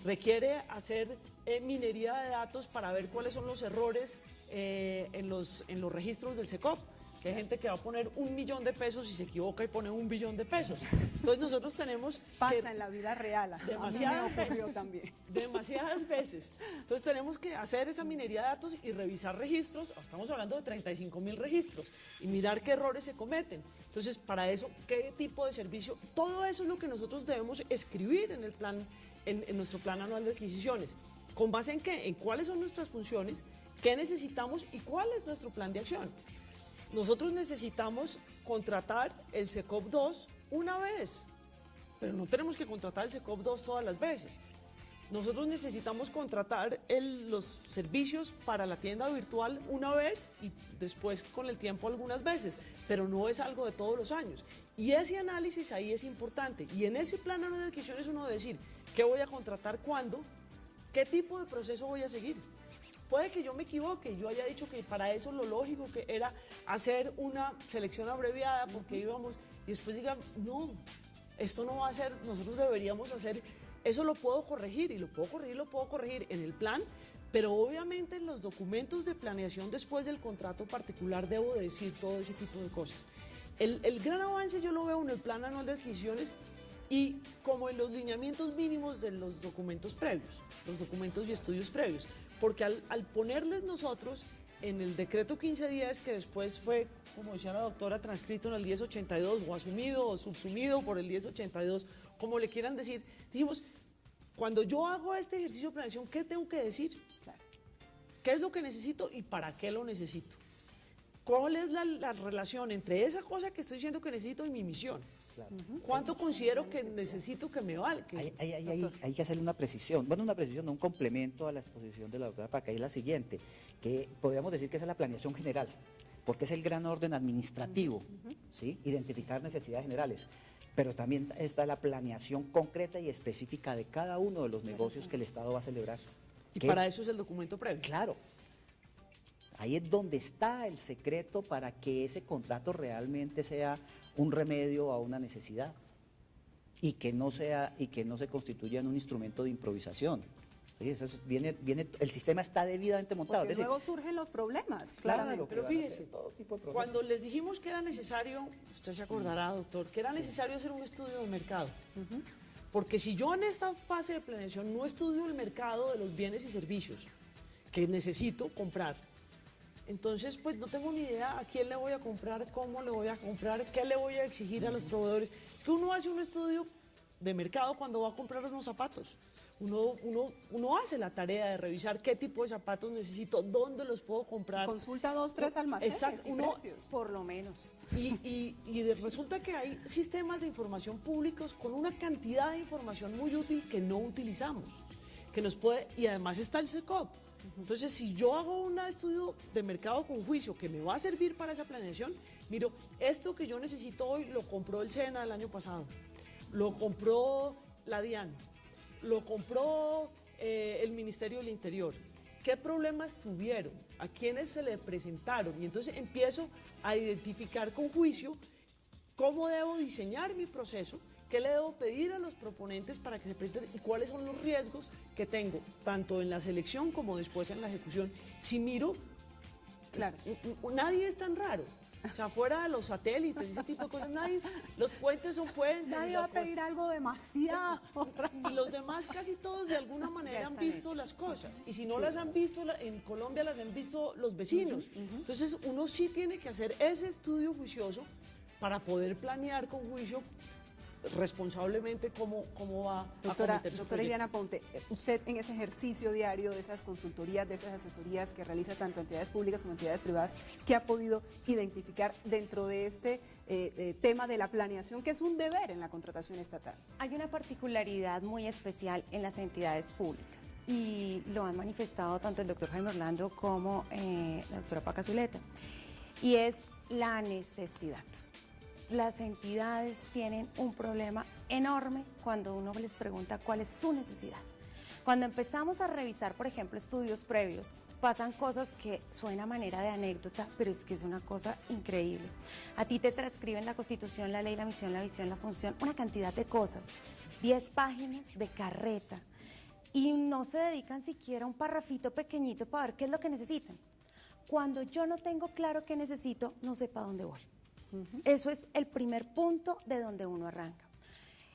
requiere hacer minería de datos para ver cuáles son los errores en los registros del SECOP, que hay gente que va a poner 1 millón de pesos y se equivoca y pone 1 billón de pesos. Entonces nosotros tenemos pasa en la vida real, demasiadas veces, también. demasiadas veces. Entonces tenemos que hacer esa minería de datos y revisar registros, estamos hablando de 35.000 registros, y mirar qué errores se cometen. Entonces para eso, qué tipo de servicio, todo eso es lo que nosotros debemos escribir en el plan, en nuestro plan anual de adquisiciones. ¿Con base en qué? En cuáles son nuestras funciones, qué necesitamos y cuál es nuestro plan de acción. Nosotros necesitamos contratar el SECOP 2 una vez, pero no tenemos que contratar el SECOP 2 todas las veces. Nosotros necesitamos contratar los servicios para la tienda virtual una vez y después con el tiempo algunas veces, pero no es algo de todos los años. Y ese análisis ahí es importante. Y en ese plan anual de adquisiciones uno debe decir qué voy a contratar, cuándo, qué tipo de proceso voy a seguir. Puede que yo me equivoque y yo haya dicho que para eso lo lógico que era hacer una selección abreviada porque íbamos y después digan, no, esto no va a ser, nosotros deberíamos hacer, eso lo puedo corregir y lo puedo corregir en el plan, pero obviamente en los documentos de planeación después del contrato particular debo decir todo ese tipo de cosas. El gran avance yo lo veo en el plan anual de adquisiciones y como en los lineamientos mínimos de los documentos previos, los documentos y estudios previos. Porque al ponerles nosotros en el decreto 1510, que después fue, como decía la doctora, transcrito en el 1082 o asumido o subsumido por el 1082, como le quieran decir, dijimos, cuando yo hago este ejercicio de planeación, ¿qué tengo que decir? Claro. ¿Qué es lo que necesito y para qué lo necesito? ¿Cuál es la relación entre esa cosa que estoy diciendo que necesito y mi misión? Claro. ¿Cuánto considero que necesito que me valga? Hay que hacerle una precisión, bueno, una precisión, no un complemento a la exposición de la doctora Paca, y la siguiente, que podríamos decir que esa es la planeación general, porque es el gran orden administrativo, ¿sí? Identificar necesidades generales. pero también está la planeación concreta y específica de cada uno de los negocios que el Estado va a celebrar. Y para eso es el documento previo. Claro. Ahí es donde está el secreto para que ese contrato realmente sea un remedio a una necesidad y que no se constituya en un instrumento de improvisación. Sí, eso el sistema está debidamente montado. Porque luego surgen los problemas, claramente. Pero fíjese, cuando les dijimos que era necesario, usted se acordará, doctor, que era necesario hacer un estudio de mercado. Porque si yo en esta fase de planeación no estudio el mercado de los bienes y servicios que necesito comprar, entonces pues no tengo ni idea a quién le voy a comprar, cómo le voy a comprar, qué le voy a exigir a los proveedores. Es que uno hace un estudio de mercado cuando va a comprar unos zapatos. Uno hace la tarea de revisar qué tipo de zapatos necesito, dónde los puedo comprar. Consulta 2, 3 almacenes. Exacto, precios. Por lo menos. Y resulta que hay sistemas de información públicos con una cantidad de información muy útil que no utilizamos, que nos puede, y además está el SECOP. Entonces, si yo hago un estudio de mercado con juicio que me va a servir para esa planeación, miro, esto que yo necesito hoy lo compró el SENA el año pasado, lo compró la DIAN, lo compró el Ministerio del Interior. ¿Qué problemas tuvieron? ¿A quiénes se le presentaron? Y entonces empiezo a identificar con juicio cómo debo diseñar mi proceso, qué le debo pedir a los proponentes para que se presenten y cuáles son los riesgos que tengo, tanto en la selección como después en la ejecución. Si miro, claro, nadie es tan raro. O sea, fuera de los satélites y ese tipo de cosas, los puentes son puentes. Nadie va a pedir algo demasiado. Y los demás, casi todos de alguna manera han visto las cosas. Y si no las han visto, en Colombia las han visto los vecinos. Entonces, uno sí tiene que hacer ese estudio juicioso para poder planear con juicio responsablemente cómo va a cometer su Doctora Iliana Ponte, usted en ese ejercicio diario de esas consultorías, de esas asesorías que realiza tanto entidades públicas como entidades privadas, ¿qué ha podido identificar dentro de este tema de la planeación, que es un deber en la contratación estatal? Hay una particularidad muy especial en las entidades públicas y lo han manifestado tanto el doctor Jaime Orlando como la doctora Paca Zuleta, y es la necesidad. Las entidades tienen un problema enorme cuando uno les pregunta cuál es su necesidad. Cuando empezamos a revisar, por ejemplo, estudios previos, pasan cosas que suena a manera de anécdota, pero es que es una cosa increíble. A ti te transcriben la Constitución, la ley, la misión, la visión, la función, una cantidad de cosas, 10 páginas de carreta, y no se dedican siquiera a un parrafito pequeñito para ver qué es lo que necesitan. Cuando yo no tengo claro qué necesito, no sé para dónde voy. Eso es el primer punto de donde uno arranca.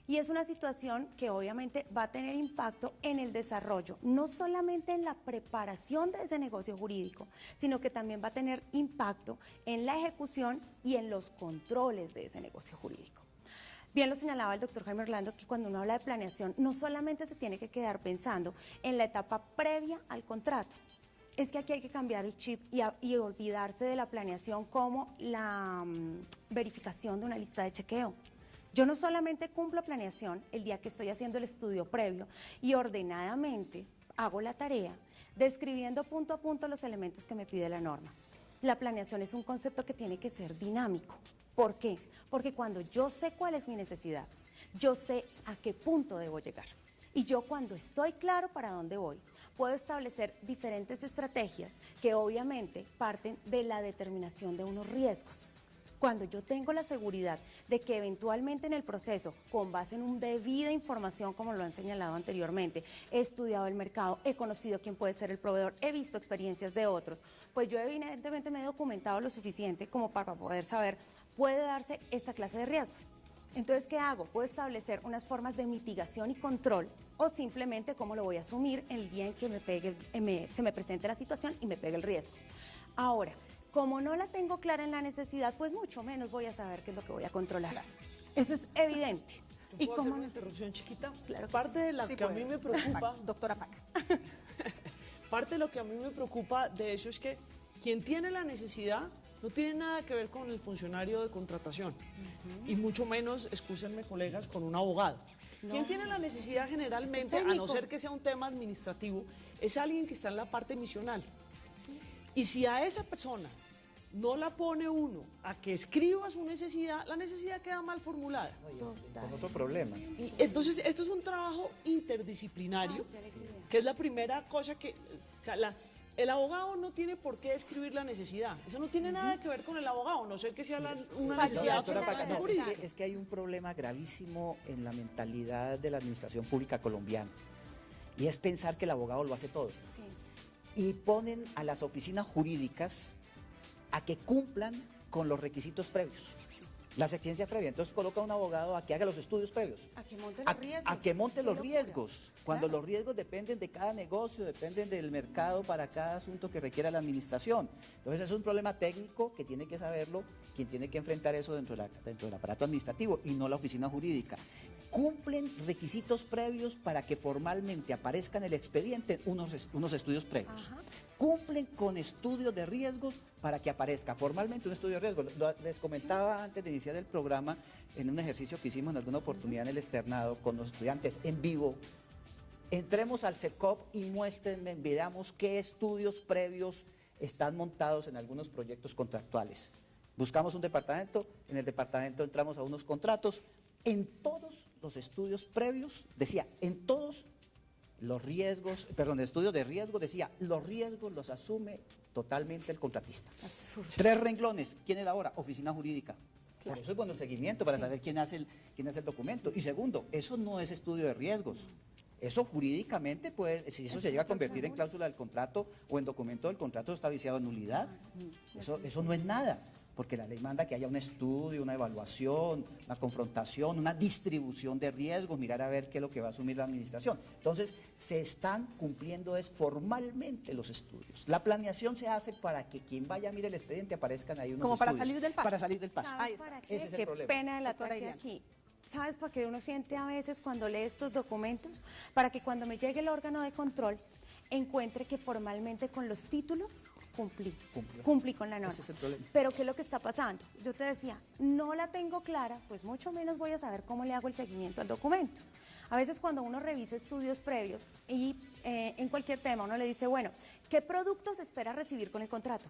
Y es una situación que obviamente va a tener impacto en el desarrollo, no solamente en la preparación de ese negocio jurídico, sino que también va a tener impacto en la ejecución y en los controles de ese negocio jurídico. Bien lo señalaba el doctor Jaime Orlando, que cuando uno habla de planeación, no solamente se tiene que quedar pensando en la etapa previa al contrato. Es que aquí hay que cambiar el chip y olvidarse de la planeación como la verificación de una lista de chequeo. Yo no solamente cumplo planeación el día que estoy haciendo el estudio previo y ordenadamente hago la tarea describiendo punto a punto los elementos que me pide la norma. La planeación es un concepto que tiene que ser dinámico. ¿Por qué? Porque cuando yo sé cuál es mi necesidad, yo sé a qué punto debo llegar. Y yo cuando estoy claro para dónde voy, puedo establecer diferentes estrategias que obviamente parten de la determinación de unos riesgos. Cuando yo tengo la seguridad de que eventualmente en el proceso, con base en una debida información, como lo han señalado anteriormente, he estudiado el mercado, he conocido quién puede ser el proveedor, he visto experiencias de otros, pues yo evidentemente me he documentado lo suficiente como para poder saber, puede darse esta clase de riesgos. Entonces, ¿qué hago? Puedo establecer unas formas de mitigación y control o simplemente cómo lo voy a asumir el día en que se me presente la situación y me pegue el riesgo. Ahora, como no la tengo clara en la necesidad, pues mucho menos voy a saber qué es lo que voy a controlar. Claro. Eso es evidente. ¿Y cómo hacer una interrupción chiquita? Claro. Parte de lo que a mí me preocupa... Doctora Paca. Parte de lo que a mí me preocupa de eso es que quien tiene la necesidad no tiene nada que ver con el funcionario de contratación, y mucho menos, excúsenme colegas, con un abogado. No. Quien tiene la necesidad generalmente, a no ser que sea un tema administrativo, es alguien que está en la parte misional. Sí. Y si a esa persona no la pone uno a que escriba su necesidad, la necesidad queda mal formulada. Con otro problema. Y entonces, esto es un trabajo interdisciplinario, que es la primera cosa que... O sea, el abogado no tiene por qué escribir la necesidad. Eso no tiene nada que ver con el abogado, no sé que sea una necesidad jurídica. Es que hay un problema gravísimo en la mentalidad de la administración pública colombiana. Y es pensar que el abogado lo hace todo. Sí. Y ponen a las oficinas jurídicas a que cumplan con los requisitos previos. Las exigencias previas. Entonces coloca a un abogado a que haga los estudios previos. A que monte los riesgos. A que monte los riesgos. Cuando los riesgos dependen de cada negocio, dependen del mercado para cada asunto que requiera la administración. Entonces es un problema técnico que tiene que saberlo quien tiene que enfrentar eso dentro del aparato administrativo y no la oficina jurídica. Cumplen requisitos previos para que formalmente aparezca en el expediente unos estudios previos. Ajá. Cumplen con estudios de riesgos para que aparezca formalmente un estudio de riesgos. Les comentaba antes de iniciar el programa en un ejercicio que hicimos en alguna oportunidad en el externado con los estudiantes en vivo. Entremos al SECOP y muéstrenme, veamos qué estudios previos están montados en algunos proyectos contractuales. Buscamos un departamento, en el departamento entramos a unos contratos. En todos los estudios previos, decía, en todos los riesgos, perdón, el estudio de riesgo decía, los riesgos los asume totalmente el contratista. Absurdo. 3 renglones, ¿quién elabora? Oficina jurídica. Claro. Por eso es bueno el seguimiento, para saber quién hace el documento. Y segundo, eso no es estudio de riesgos. Eso jurídicamente, pues, si eso se llega a convertir en cláusula del contrato o en documento del contrato, está viciado en nulidad. Eso no es nada. Porque la ley manda que haya un estudio, una evaluación, una confrontación, una distribución de riesgos, mirar a ver qué es lo que va a asumir la administración. Entonces, se están cumpliendo formalmente los estudios. La planeación se hace para que quien vaya a mirar el expediente aparezcan ahí unos como estudios. para salir del paso. Para salir del paso. ¿Sabes para qué? Ese es el Qué problema. Pena el ataque aquí. ¿Sabes por qué uno siente a veces cuando lee estos documentos? Para que cuando me llegue el órgano de control encuentre que formalmente con los títulos cumplí con la norma. Ese es el problema. Pero ¿qué es lo que está pasando? Yo te decía, no la tengo clara, pues mucho menos voy a saber cómo le hago el seguimiento al documento. A veces cuando uno revisa estudios previos y en cualquier tema uno le dice, bueno, ¿qué productos espera recibir con el contrato?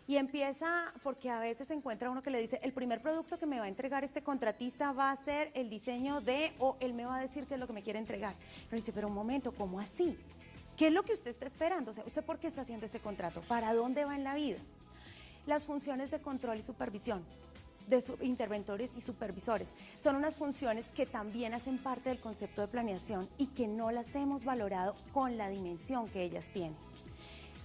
Y empieza, porque a veces se encuentra uno que le dice, el primer producto que me va a entregar este contratista va a ser el diseño de, o él me va a decir qué es lo que me quiere entregar. Pero dice, pero un momento, ¿cómo así? ¿Qué es lo que usted está esperando? O sea, ¿usted por qué está haciendo este contrato? ¿Para dónde va en la vida? Las funciones de control y supervisión de interventores y supervisores son unas funciones que también hacen parte del concepto de planeación y que no las hemos valorado con la dimensión que ellas tienen.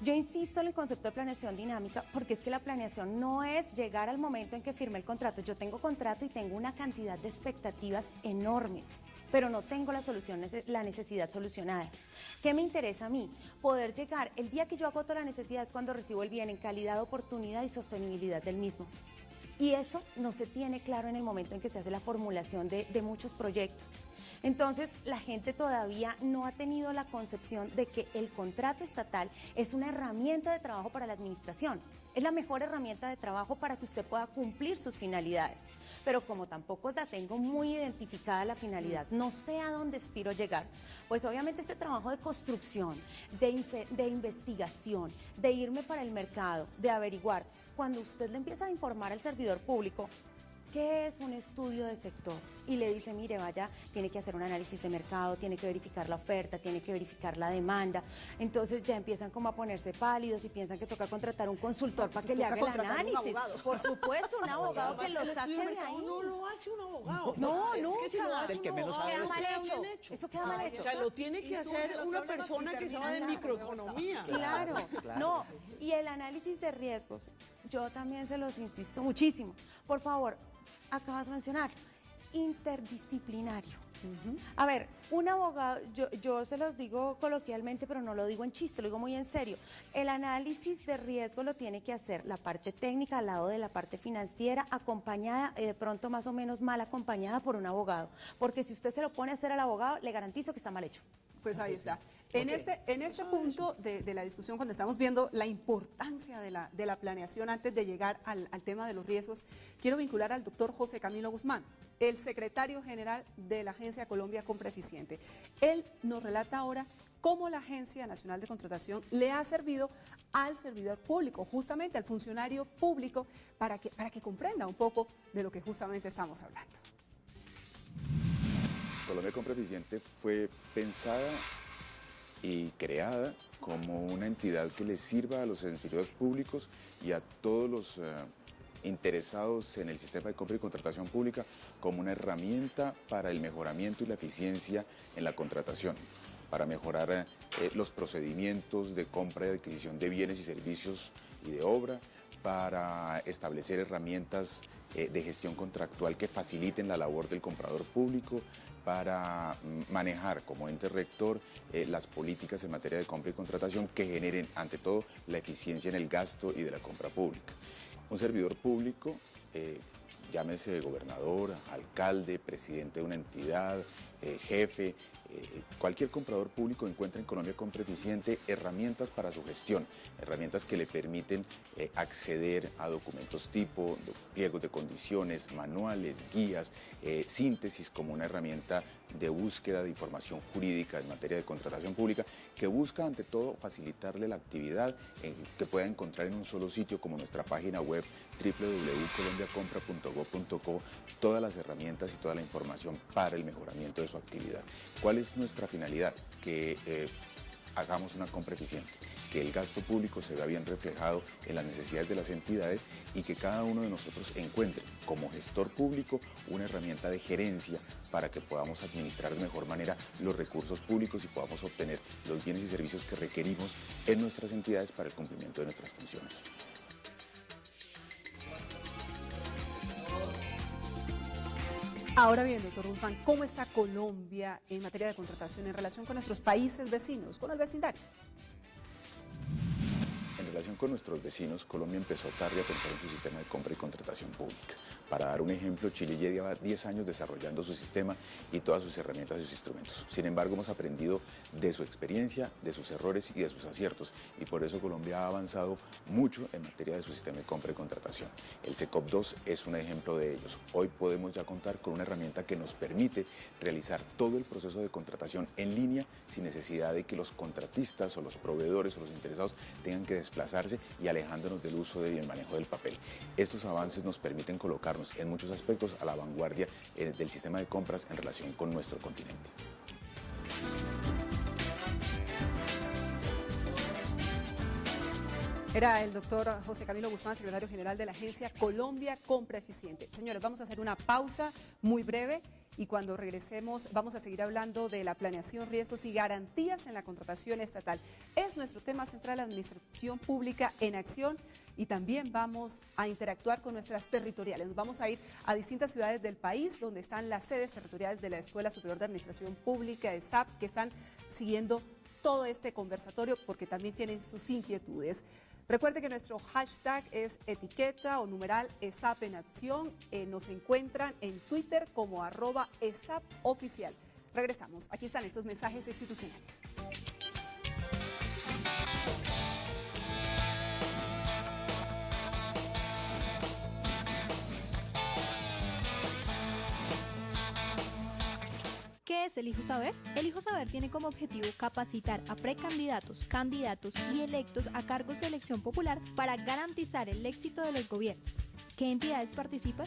Yo insisto en el concepto de planeación dinámica porque es que la planeación no es llegar al momento en que firme el contrato. Yo tengo contrato y tengo una cantidad de expectativas enormes, pero no tengo la necesidad solucionada. ¿Qué me interesa a mí? Poder llegar, el día que yo agoto la necesidad es cuando recibo el bien en calidad, oportunidad y sostenibilidad del mismo. Y eso no se tiene claro en el momento en que se hace la formulación de muchos proyectos. Entonces, la gente todavía no ha tenido la concepción de que el contrato estatal es una herramienta de trabajo para la administración. Es la mejor herramienta de trabajo para que usted pueda cumplir sus finalidades. Pero como tampoco la tengo muy identificada la finalidad, no sé a dónde aspiro a llegar, pues obviamente este trabajo de construcción, de investigación, de irme para el mercado, de averiguar, cuando usted le empieza a informar al servidor público, ¿qué es un estudio de sector? Y le dice, mire, vaya, tiene que hacer un análisis de mercado, tiene que verificar la oferta, tiene que verificar la demanda. Entonces ya empiezan como a ponerse pálidos y piensan que toca contratar un consultor para que le haga el análisis. Por supuesto, un abogado que lo saque de ahí. No lo hace un abogado. No, nunca. Es que si lo hace un abogado, queda mal hecho. Eso queda mal hecho. O sea, lo tiene que hacer una persona que sabe de microeconomía. Claro. No, y el análisis de riesgos, yo también se los insisto muchísimo. Por favor, acabas de mencionar, interdisciplinario. A ver, un abogado, yo se los digo coloquialmente, pero no lo digo en chiste, lo digo muy en serio. El análisis de riesgo lo tiene que hacer la parte técnica al lado de la parte financiera, acompañada, de pronto más o menos mal acompañada por un abogado. Porque si usted se lo pone a hacer al abogado, le garantizo que está mal hecho. Pues ahí está. En este punto de la discusión, cuando estamos viendo la importancia de la planeación antes de llegar al tema de los riesgos, quiero vincular al doctor José Camilo Guzmán, el secretario general de la Agencia Colombia Compra Eficiente. Él nos relata ahora cómo la Agencia Nacional de Contratación le ha servido al servidor público, justamente al funcionario público, para que comprenda un poco de lo que justamente estamos hablando. Colombia Compra Eficiente fue pensada y creada como una entidad que le sirva a los servidores públicos y a todos los interesados en el sistema de compra y contratación pública como una herramienta para el mejoramiento y la eficiencia en la contratación, para mejorar los procedimientos de compra y adquisición de bienes y servicios y de obra, para establecer herramientas de gestión contractual que faciliten la labor del comprador público, para manejar como ente rector las políticas en materia de compra y contratación que generen, ante todo, la eficiencia en el gasto y de la compra pública. Un servidor público, llámese gobernador, alcalde, presidente de una entidad, jefe, cualquier comprador público encuentra en Colombia Compra Eficiente herramientas para su gestión, herramientas que le permiten acceder a documentos tipo, pliegos de condiciones, manuales, guías, síntesis como una herramienta de búsqueda de información jurídica en materia de contratación pública, que busca ante todo facilitarle la actividad que pueda encontrar en un solo sitio como nuestra página web www.colombiacompra.gov.co, todas las herramientas y toda la información para el mejoramiento de su actividad. ¿Cuál es nuestra finalidad? Que hagamos una compra eficiente, que el gasto público se vea bien reflejado en las necesidades de las entidades y que cada uno de nosotros encuentre como gestor público una herramienta de gerencia para que podamos administrar de mejor manera los recursos públicos y podamos obtener los bienes y servicios que requerimos en nuestras entidades para el cumplimiento de nuestras funciones. Ahora bien, doctor Guzmán, ¿cómo está Colombia en materia de contratación en relación con nuestros países vecinos, con el vecindario? En relación con nuestros vecinos, Colombia empezó tarde a pensar en su sistema de compra y contratación pública. Para dar un ejemplo, Chile ya lleva 10 años desarrollando su sistema y todas sus herramientas y sus instrumentos. Sin embargo, hemos aprendido de su experiencia, de sus errores y de sus aciertos, y por eso Colombia ha avanzado mucho en materia de su sistema de compra y contratación. El SECOP2 es un ejemplo de ellos. Hoy podemos ya contar con una herramienta que nos permite realizar todo el proceso de contratación en línea sin necesidad de que los contratistas o los proveedores o los interesados tengan que desplazarse y alejándonos del uso y el manejo del papel. Estos avances nos permiten colocarnos en muchos aspectos a la vanguardia del sistema de compras en relación con nuestro continente. Era el doctor José Camilo Guzmán, secretario general de la agencia Colombia Compra Eficiente. Señores, vamos a hacer una pausa muy breve y cuando regresemos vamos a seguir hablando de la planeación, riesgos y garantías en la contratación estatal. Es nuestro tema central, administración pública en acción, y también vamos a interactuar con nuestras territoriales. Nos vamos a ir a distintas ciudades del país donde están las sedes territoriales de la Escuela Superior de Administración Pública, ESAP, que están siguiendo todo este conversatorio porque también tienen sus inquietudes. Recuerde que nuestro hashtag es etiqueta o numeral ESAP en acción. Nos encuentran en Twitter como @ESAPoficial. Regresamos. Aquí están estos mensajes institucionales. ¿Qué es Elijo Saber? Elijo Saber tiene como objetivo capacitar a precandidatos, candidatos y electos a cargos de elección popular para garantizar el éxito de los gobiernos. ¿Qué entidades participan?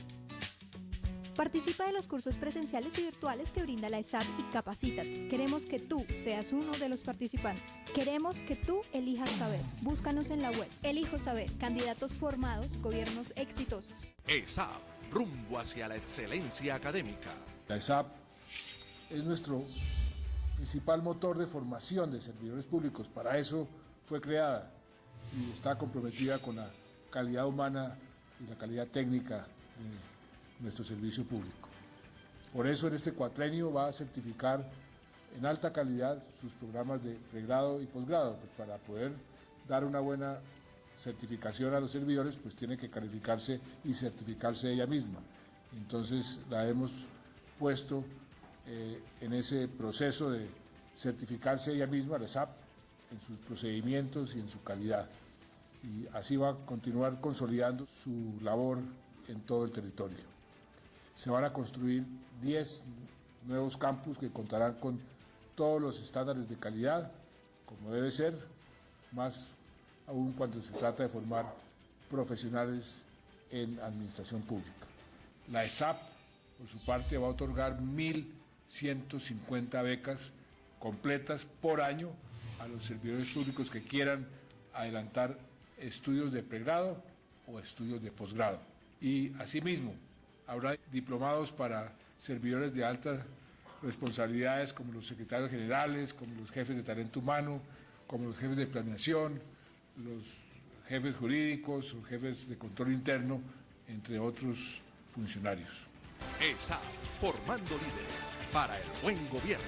Participa de los cursos presenciales y virtuales que brinda la ESAP y Capacítate. Queremos que tú seas uno de los participantes. Queremos que tú elijas saber. Búscanos en la web. Elijo Saber. Candidatos formados, gobiernos exitosos. ESAP, rumbo hacia la excelencia académica. La ESAP es nuestro principal motor de formación de servidores públicos. Para eso fue creada y está comprometida con la calidad humana y la calidad técnica de nuestro servicio público. Por eso en este cuatrenio va a certificar en alta calidad sus programas de pregrado y posgrado. Pues para poder dar una buena certificación a los servidores, pues tiene que calificarse y certificarse ella misma. Entonces la hemos puesto en ese proceso de certificarse ella misma, la ESAP, en sus procedimientos y en su calidad. Y así va a continuar consolidando su labor en todo el territorio. Se van a construir 10 nuevos campus que contarán con todos los estándares de calidad como debe ser, más aún cuando se trata de formar profesionales en administración pública. La ESAP, por su parte, va a otorgar 1.150 becas completas por año a los servidores públicos que quieran adelantar estudios de pregrado o estudios de posgrado. Y asimismo, habrá diplomados para servidores de altas responsabilidades como los secretarios generales, como los jefes de talento humano, como los jefes de planeación, los jefes jurídicos o jefes de control interno, entre otros funcionarios. ESAP, formando líderes para el buen gobierno.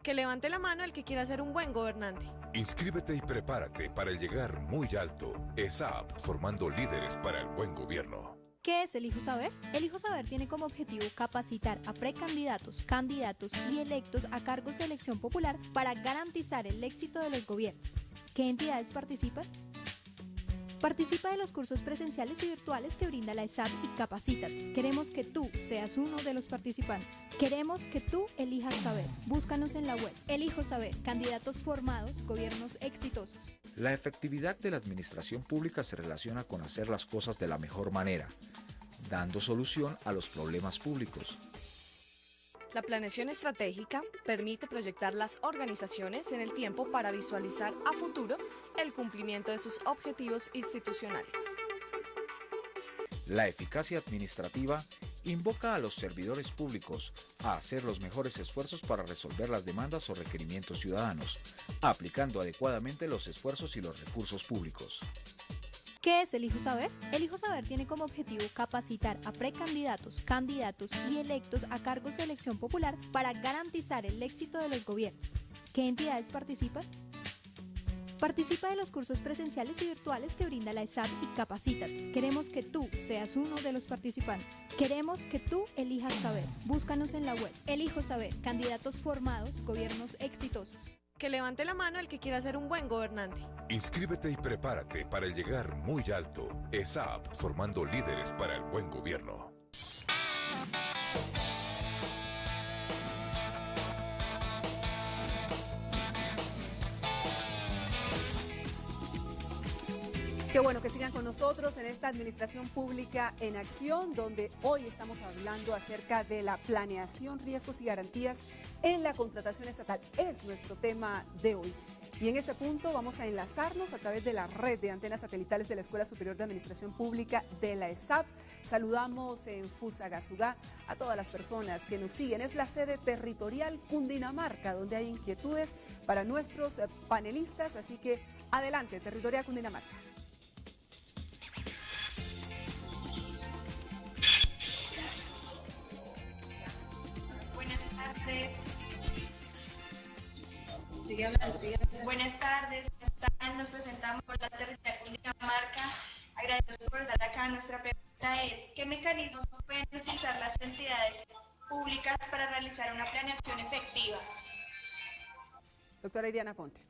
Que levante la mano el que quiera ser un buen gobernante. Inscríbete y prepárate para llegar muy alto. ESAP, formando líderes para el buen gobierno. ¿Qué es el Hijo Saber? El Hijo Saber tiene como objetivo capacitar a precandidatos, candidatos y electos a cargos de elección popular para garantizar el éxito de los gobiernos. ¿Qué entidades participan? Participa de los cursos presenciales y virtuales que brinda la ESAP y Capacítate. Queremos que tú seas uno de los participantes. Queremos que tú elijas saber. Búscanos en la web. Elijo Saber. Candidatos formados, gobiernos exitosos. La efectividad de la administración pública se relaciona con hacer las cosas de la mejor manera, dando solución a los problemas públicos. La planeación estratégica permite proyectar las organizaciones en el tiempo para visualizar a futuro el cumplimiento de sus objetivos institucionales. La eficacia administrativa invoca a los servidores públicos a hacer los mejores esfuerzos para resolver las demandas o requerimientos ciudadanos, aplicando adecuadamente los esfuerzos y los recursos públicos. ¿Qué es el Hijo Saber? El Hijo Saber tiene como objetivo capacitar a precandidatos, candidatos y electos a cargos de elección popular para garantizar el éxito de los gobiernos. ¿Qué entidades participan? Participa de los cursos presenciales y virtuales que brinda la ESAP y Capacítate. Queremos que tú seas uno de los participantes. Queremos que tú elijas saber. Búscanos en la web. Elijo Saber. Candidatos formados, gobiernos exitosos. Que levante la mano el que quiera ser un buen gobernante. Inscríbete y prepárate para llegar muy alto. ESAP, formando líderes para el buen gobierno. Qué bueno que sigan con nosotros en esta Administración Pública en Acción, donde hoy estamos hablando acerca de la planeación, riesgos y garantías en la contratación estatal. Es nuestro tema de hoy. Y en este punto vamos a enlazarnos a través de la red de antenas satelitales de la Escuela Superior de Administración Pública de la ESAP. Saludamos en Fusagasugá a todas las personas que nos siguen. Es la sede territorial Cundinamarca, donde hay inquietudes para nuestros panelistas. Así que adelante, Territorial Cundinamarca. Buenas tardes, nos presentamos por la Territorial Cundinamarca. Agradecemos por estar acá. Nuestra pregunta es: ¿qué mecanismos pueden utilizar las entidades públicas para realizar una planeación efectiva? Doctora Iriana Ponte.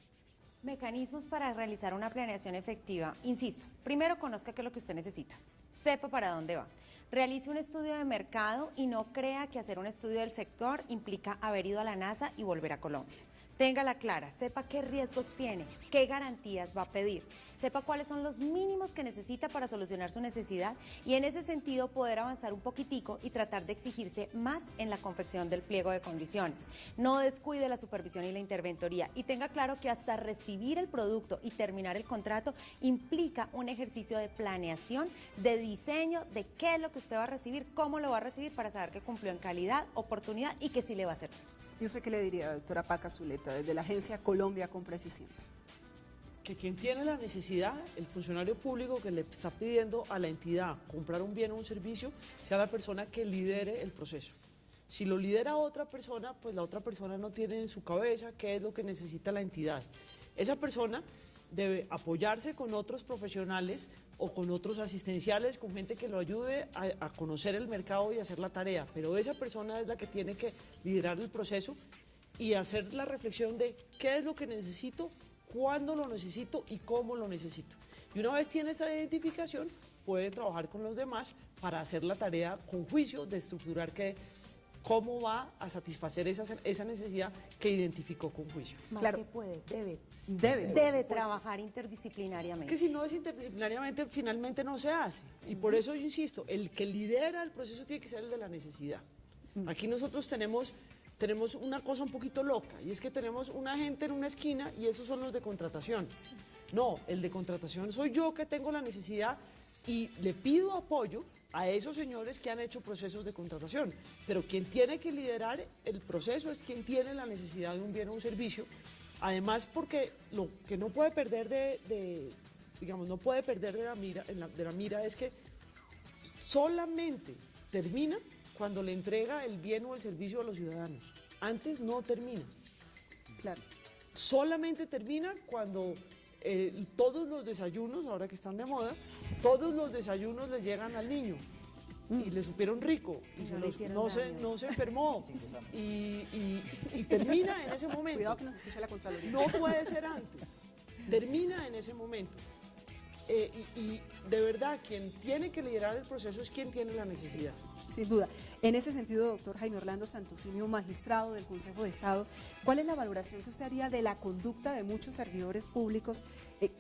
Mecanismos para realizar una planeación efectiva. Insisto, primero conozca qué es lo que usted necesita, sepa para dónde va. Realice un estudio de mercado y no crea que hacer un estudio del sector implica haber ido a la NASA y volver a Colombia. Téngala clara, sepa qué riesgos tiene, qué garantías va a pedir, sepa cuáles son los mínimos que necesita para solucionar su necesidad y en ese sentido poder avanzar un poquitico y tratar de exigirse más en la confección del pliego de condiciones. No descuide la supervisión y la interventoría y tenga claro que hasta recibir el producto y terminar el contrato implica un ejercicio de planeación, de diseño, de qué es lo que usted va a recibir, cómo lo va a recibir para saber que cumplió en calidad, oportunidad y que sí le va a servir. Yo sé qué le diría, doctora Paca Zuleta, desde la agencia Colombia Compra Eficiente. Que quien tiene la necesidad, el funcionario público que le está pidiendo a la entidad comprar un bien o un servicio, sea la persona que lidere el proceso. Si lo lidera otra persona, pues la otra persona no tiene en su cabeza qué es lo que necesita la entidad. Esa persona debe apoyarse con otros profesionales o con otros asistenciales, con gente que lo ayude a conocer el mercado y hacer la tarea, pero esa persona es la que tiene que liderar el proceso y hacer la reflexión de qué es lo que necesito, cuándo lo necesito y cómo lo necesito. Y una vez tiene esa identificación, puede trabajar con los demás para hacer la tarea con juicio de estructurar qué cómo va a satisfacer esa necesidad que identificó con juicio. Más que puede, debe trabajar interdisciplinariamente. Es que si no es interdisciplinariamente, finalmente no se hace. Y por eso yo insisto, el que lidera el proceso tiene que ser el de la necesidad. Aquí nosotros tenemos una cosa un poquito loca, y es que tenemos una gente en una esquina y esos son los de contratación. No, el de contratación soy yo que tengo la necesidad y le pido apoyo a esos señores que han hecho procesos de contratación. Pero quien tiene que liderar el proceso es quien tiene la necesidad de un bien o un servicio. Además, porque lo que no puede perder de la mira es que solamente termina cuando le entrega el bien o el servicio a los ciudadanos. Antes no termina. Claro. Solamente termina cuando todos los desayunos, ahora que están de moda, todos los desayunos le llegan al niño y le supieron rico y no se enfermó y termina en ese momento. Cuidado que nos escuche la Contraloría. No puede ser antes, termina en ese momento. Y de verdad, quien tiene que liderar el proceso es quien tiene la necesidad. Sin duda. En ese sentido, doctor Jaime Orlando Santocimio, magistrado del Consejo de Estado, ¿cuál es la valoración que usted haría de la conducta de muchos servidores públicos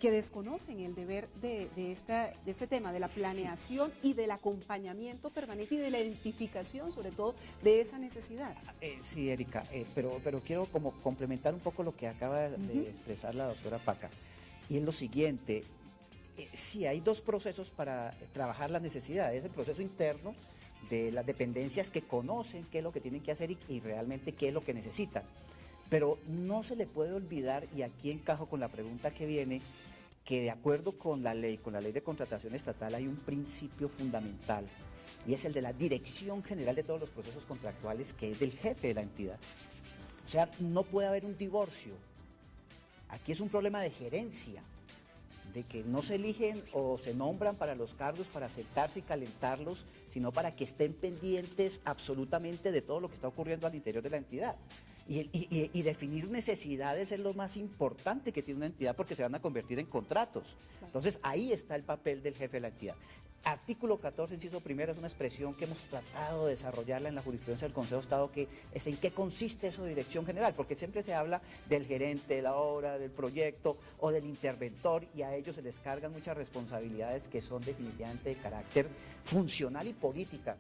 que desconocen el deber de este tema, de la planeación y del acompañamiento permanente y de la identificación, sobre todo, de esa necesidad? Sí, Erika, pero quiero como complementar un poco lo que acaba de expresar la doctora Paca, y es lo siguiente. Sí, hay dos procesos para trabajar la necesidad. Es el proceso interno de las dependencias que conocen qué es lo que tienen que hacer y realmente qué es lo que necesitan. Pero no se le puede olvidar, y aquí encajo con la pregunta que viene, que de acuerdo con la ley de contratación estatal hay un principio fundamental, y es el de la dirección general de todos los procesos contractuales, que es del jefe de la entidad. O sea, no puede haber un divorcio. Aquí es un problema de gerencia, de que no se eligen o se nombran para los cargos para sentarse y calentarlos, sino para que estén pendientes absolutamente de todo lo que está ocurriendo al interior de la entidad. Y definir necesidades es lo más importante que tiene una entidad, porque se van a convertir en contratos. Entonces ahí está el papel del jefe de la entidad. Artículo 14, inciso primero, es una expresión que hemos tratado de desarrollarla en la jurisprudencia del Consejo de Estado, que es en qué consiste eso de dirección general, porque siempre se habla del gerente de la obra, del proyecto o del interventor, y a ellos se les cargan muchas responsabilidades que son definitivamente de carácter funcional y política.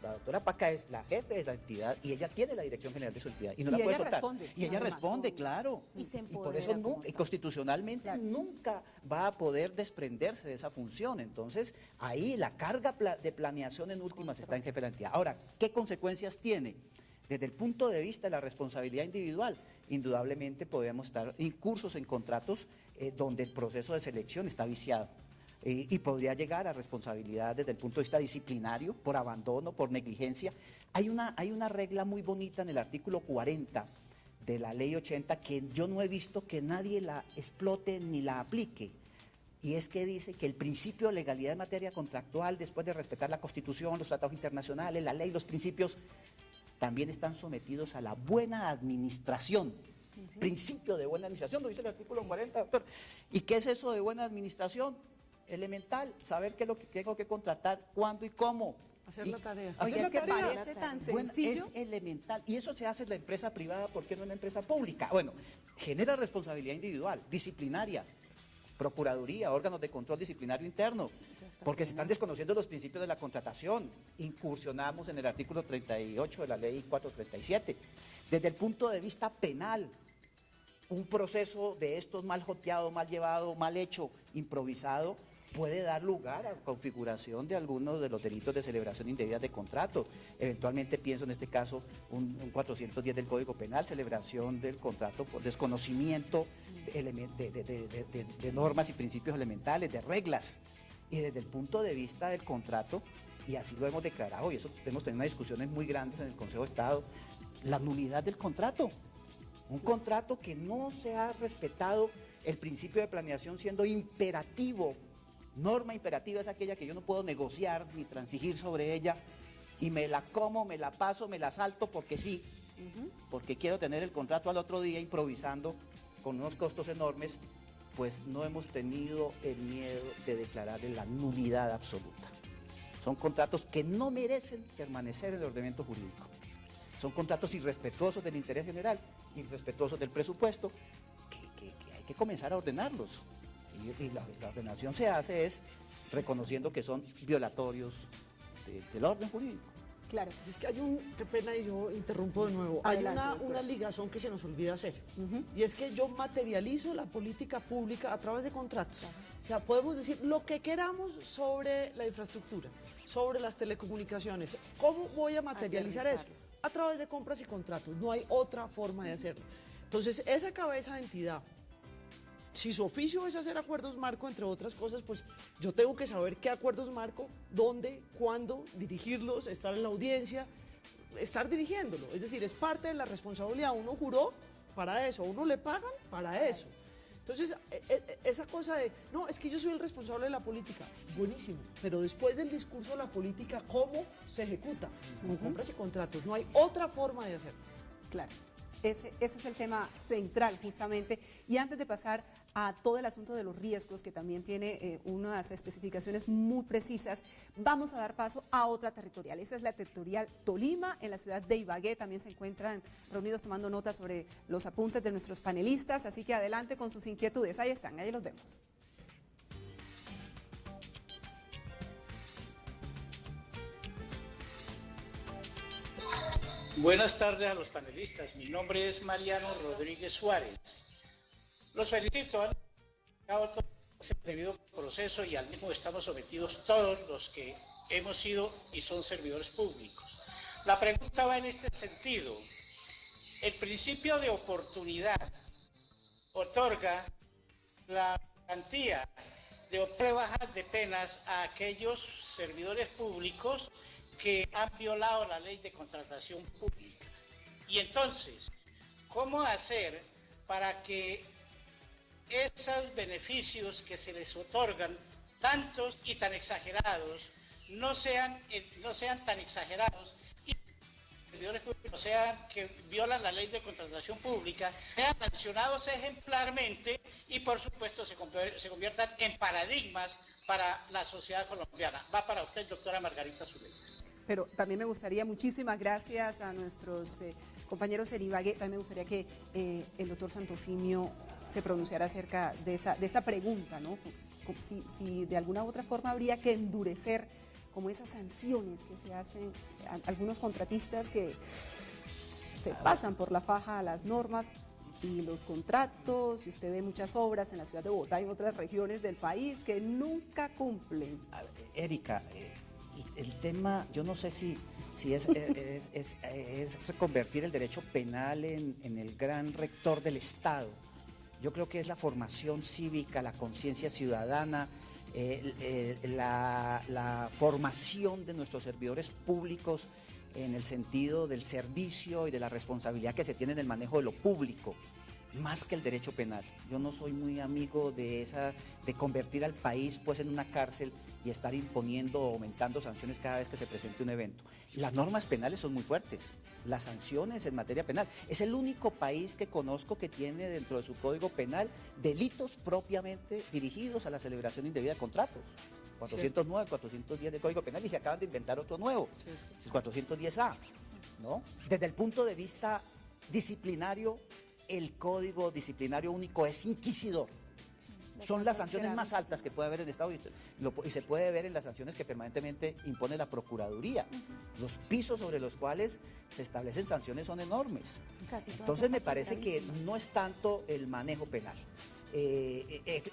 La doctora Paca es la jefe de la entidad y ella tiene la dirección general de su entidad y no la puede soltar. Y ella responde, claro. Y por eso constitucionalmente nunca va a poder desprenderse de esa función. Entonces, ahí la carga de planeación en últimas está en jefe de la entidad. Ahora, ¿qué consecuencias tiene? Desde el punto de vista de la responsabilidad individual, indudablemente podemos estar incursos en contratos donde el proceso de selección está viciado. Y podría llegar a responsabilidad desde el punto de vista disciplinario, por abandono, por negligencia. Hay una regla muy bonita en el artículo 40 de la ley 80 que yo no he visto que nadie la explote ni la aplique. Y es que dice que el principio de legalidad en materia contractual, después de respetar la Constitución, los tratados internacionales, la ley, los principios, también están sometidos a la buena administración. Sí. Principio de buena administración, lo dice el artículo 40, doctor. ¿Y qué es eso de buena administración? Elemental, saber qué es lo que tengo que contratar, cuándo y cómo. Hacer la tarea. Oye, es que parece tan sencillo. Es elemental, y eso se hace en la empresa privada, ¿por qué no en la empresa pública? Bueno, genera responsabilidad individual, disciplinaria, procuraduría, órganos de control disciplinario interno, porque se están desconociendo los principios de la contratación. Incursionamos en el artículo 38 de la ley 437. Desde el punto de vista penal, un proceso de estos mal joteado, mal llevado, mal hecho, improvisado, puede dar lugar a configuración de algunos de los delitos de celebración indebida de contrato. Eventualmente pienso en este caso un 410 del Código Penal, celebración del contrato por desconocimiento de normas y principios elementales, de reglas. Y desde el punto de vista del contrato, y así lo hemos declarado, y eso hemos tenido unas discusiones muy grandes en el Consejo de Estado, la nulidad del contrato. Un contrato que no se ha respetado el principio de planeación siendo imperativo. Norma imperativa es aquella que yo no puedo negociar ni transigir sobre ella y me la como, me la paso, me la salto porque sí, porque quiero tener el contrato al otro día improvisando con unos costos enormes. Pues no hemos tenido el miedo de declarar la nulidad absoluta. Son contratos que no merecen permanecer en el ordenamiento jurídico. son contratos irrespetuosos del interés general, irrespetuosos del presupuesto, que hay que comenzar a ordenarlos. Y la ordenación se hace es reconociendo que son violatorios del orden jurídico. Claro. Es que qué pena y yo interrumpo de nuevo. Adelante, Hay una ligazón que se nos olvida hacer. Y es que yo materializo la política pública a través de contratos. Claro. O sea, podemos decir lo que queramos sobre la infraestructura, sobre las telecomunicaciones. ¿Cómo voy a materializar eso? A través de compras y contratos. No hay otra forma de hacerlo. Entonces, esa cabeza de entidad, si su oficio es hacer acuerdos marco, entre otras cosas, pues yo tengo que saber qué acuerdos marco, dónde, cuándo, dirigirlos, estar en la audiencia, estar dirigiéndolo. Es decir, es parte de la responsabilidad. Uno juró para eso, uno le pagan para eso. Entonces, esa cosa de, no, es que yo soy el responsable de la política, buenísimo, pero después del discurso de la política, ¿cómo se ejecuta? Con compras y contratos. No hay otra forma de hacerlo. Claro. Ese es el tema central, justamente. Y antes de pasar a todo el asunto de los riesgos, que también tiene unas especificaciones muy precisas, vamos a dar paso a otra territorial. Esta es la territorial Tolima, en la ciudad de Ibagué. También se encuentran reunidos tomando nota sobre los apuntes de nuestros panelistas, así que adelante con sus inquietudes. Ahí están, ahí los vemos. Buenas tardes a los panelistas. Mi nombre es Mariano Rodríguez Suárez. Los felicito. Han dado todo ese debido proceso y al mismo estamos sometidos todos los que hemos sido y son servidores públicos. La pregunta va en este sentido. El principio de oportunidad otorga la garantía de rebajas de penas a aquellos servidores públicos que han violado la ley de contratación pública. Y entonces, ¿cómo hacer para que esos beneficios que se les otorgan, tantos y tan exagerados, no sean tan exagerados y servidores públicos que violan la ley de contratación pública, sean sancionados ejemplarmente y por supuesto se conviertan en paradigmas para la sociedad colombiana? Va para usted, doctora Margarita Zuleta. Pero también me gustaría, muchísimas gracias a nuestros compañeros en Ibagué, también me gustaría que el doctor Santofimio se pronunciara acerca de esta pregunta, ¿no? Si de alguna u otra forma habría que endurecer como esas sanciones que se hacen a algunos contratistas que se pasan por la faja a las normas y los contratos, y usted ve muchas obras en la ciudad de Bogotá y en otras regiones del país que nunca cumplen. Erika, el tema, yo no sé si es reconvertir el derecho penal en el gran rector del Estado. Yo creo que es la formación cívica, la conciencia ciudadana, la formación de nuestros servidores públicos en el sentido del servicio y de la responsabilidad que se tiene en el manejo de lo público, más que el derecho penal. Yo no soy muy amigo de convertir al país pues en una cárcel y estar imponiendo o aumentando sanciones cada vez que se presente un evento. Las normas penales son muy fuertes, las sanciones en materia penal. Es el único país que conozco que tiene dentro de su código penal delitos propiamente dirigidos a la celebración indebida de contratos. 409, 410 del Código Penal, y se acaban de inventar otro nuevo, el 410A, ¿no? Desde el punto de vista disciplinario, el Código Disciplinario Único es inquisidor. Son las sanciones más altas que puede haber en el Estado y se puede ver en las sanciones que permanentemente impone la Procuraduría. Los pisos sobre los cuales se establecen sanciones son enormes. Entonces me parece que no es tanto el manejo penal.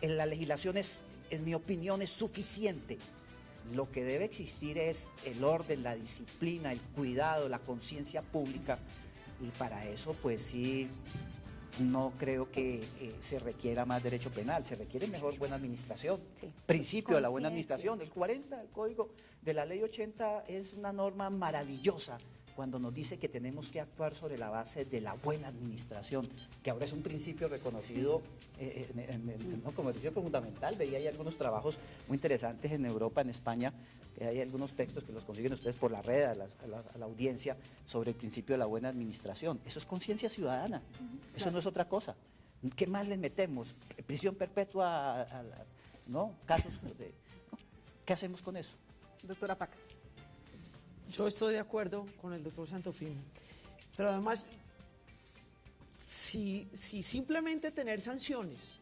La legislación en mi opinión, es suficiente. Lo que debe existir es el orden, la disciplina, el cuidado, la conciencia pública, y para eso pues sí, no creo que se requiera más derecho penal, se requiere mejor buena administración. Sí. Principio de la buena administración, el 40 del Código de la Ley 80 es una norma maravillosa cuando nos dice que tenemos que actuar sobre la base de la buena administración, que ahora es un principio reconocido como principio fundamental. Veía ahí algunos trabajos muy interesantes en Europa, en España, que hay algunos textos que los consiguen ustedes por la red, a la audiencia, sobre el principio de la buena administración. Eso es conciencia ciudadana, eso no es otra cosa. ¿Qué más les metemos? Prisión perpetua, ¿no? Casos de... ¿no? ¿Qué hacemos con eso? Doctora Paca. Yo estoy de acuerdo con el doctor Santofimio. Pero además, si simplemente tener sanciones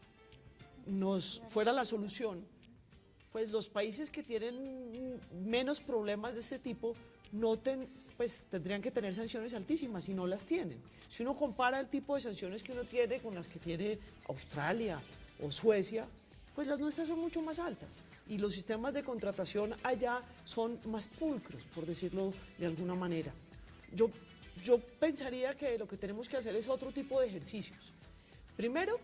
nos fuera la solución, pues los países que tienen menos problemas de este tipo pues tendrían que tener sanciones altísimas y no las tienen. Si uno compara el tipo de sanciones que uno tiene con las que tiene Australia o Suecia, pues las nuestras son mucho más altas y los sistemas de contratación allá son más pulcros, por decirlo de alguna manera. Yo pensaría que lo que tenemos que hacer es otro tipo de ejercicios. Primero,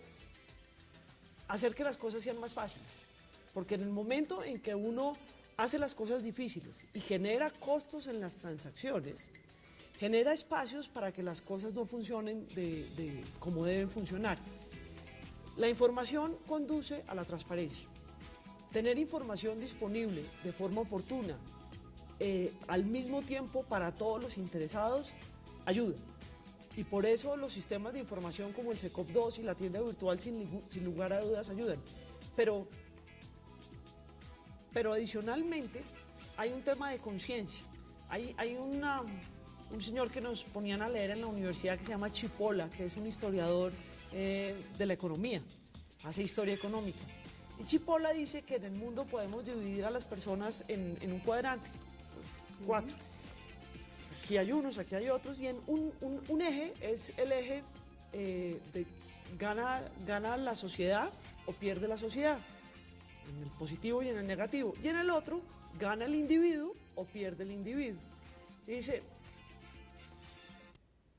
hacer que las cosas sean más fáciles, porque en el momento en que uno hace las cosas difíciles y genera costos en las transacciones, genera espacios para que las cosas no funcionen como deben funcionar. La información conduce a la transparencia. Tener información disponible de forma oportuna, al mismo tiempo para todos los interesados, ayuda. Y por eso los sistemas de información como el SECOP2 y la tienda virtual sin lugar a dudas ayudan. Pero adicionalmente hay un tema de conciencia. Hay un señor que nos ponían a leer en la universidad que se llama Chipola, que es un historiador de la economía, hace historia económica. Y Chipola dice que en el mundo podemos dividir a las personas en un cuadrante, 4. Aquí hay unos, aquí hay otros, y en un eje es el eje de gana la sociedad o pierde la sociedad, en el positivo y en el negativo. Y en el otro, gana el individuo o pierde el individuo. Y dice,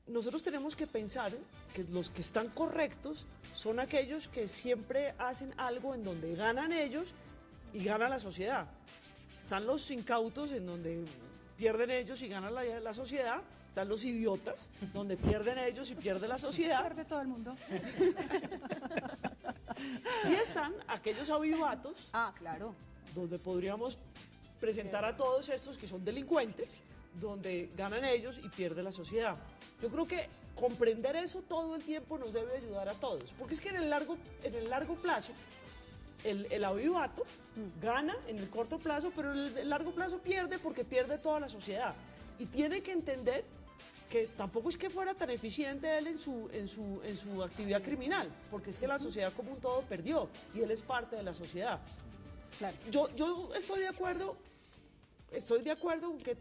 nosotros tenemos que pensar que los que están correctos son aquellos que siempre hacen algo en donde ganan ellos y gana la sociedad. Están los incautos en donde pierden ellos y gana la sociedad. Están los idiotas, donde pierden ellos y pierde la sociedad. Pierde todo el mundo. Y están aquellos avivatos, claro, donde podríamos presentar a todos estos que son delincuentes, donde ganan ellos y pierde la sociedad. Yo creo que comprender eso todo el tiempo nos debe ayudar a todos, porque es que en el largo plazo el avivato gana en el corto plazo, pero en el largo plazo pierde porque pierde toda la sociedad. Y tiene que entender que tampoco es que fuera tan eficiente él en su actividad criminal, porque es que la sociedad como un todo perdió y él es parte de la sociedad. Claro. Yo estoy de acuerdo en que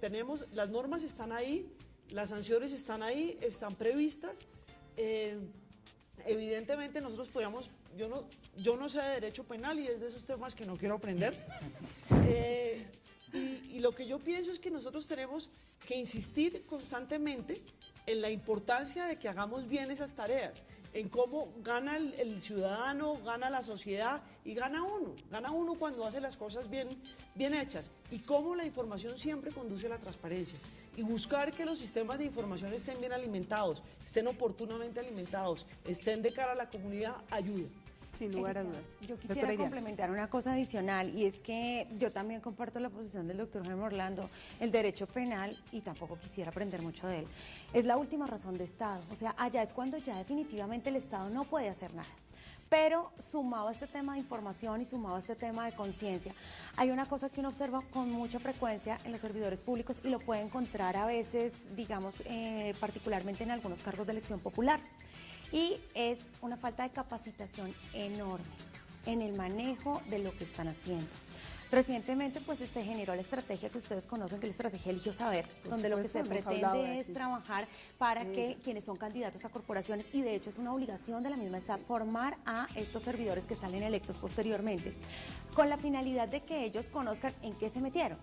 las normas están ahí, las sanciones están ahí, están previstas. Evidentemente nosotros podríamos, yo no sé de derecho penal y es de esos temas que no quiero aprender. Y lo que yo pienso es que nosotros tenemos que insistir constantemente en la importancia de que hagamos bien esas tareas, en cómo gana el ciudadano, gana la sociedad y gana uno cuando hace las cosas bien hechas, y cómo la información siempre conduce a la transparencia, y buscar que los sistemas de información estén bien alimentados, estén oportunamente alimentados, estén de cara a la comunidad, ayuda. Sin lugar a dudas. Yo quisiera complementar una cosa adicional, y es que yo también comparto la posición del doctor Jaime Orlando. El derecho penal, y tampoco quisiera aprender mucho de él, es la última razón de Estado. O sea, allá es cuando ya definitivamente el Estado no puede hacer nada. Pero sumado a este tema de información y sumado a este tema de conciencia, hay una cosa que uno observa con mucha frecuencia en los servidores públicos y lo puede encontrar a veces, digamos, particularmente en algunos cargos de elección popular. Y es una falta de capacitación enorme en el manejo de lo que están haciendo. Recientemente pues se generó la estrategia que ustedes conocen, que es la estrategia Elige Saber, donde lo que se pretende es trabajar para que quienes son candidatos a corporaciones, y de hecho es una obligación de la misma SAP, formar a estos servidores que salen electos posteriormente, con la finalidad de que ellos conozcan en qué se metieron.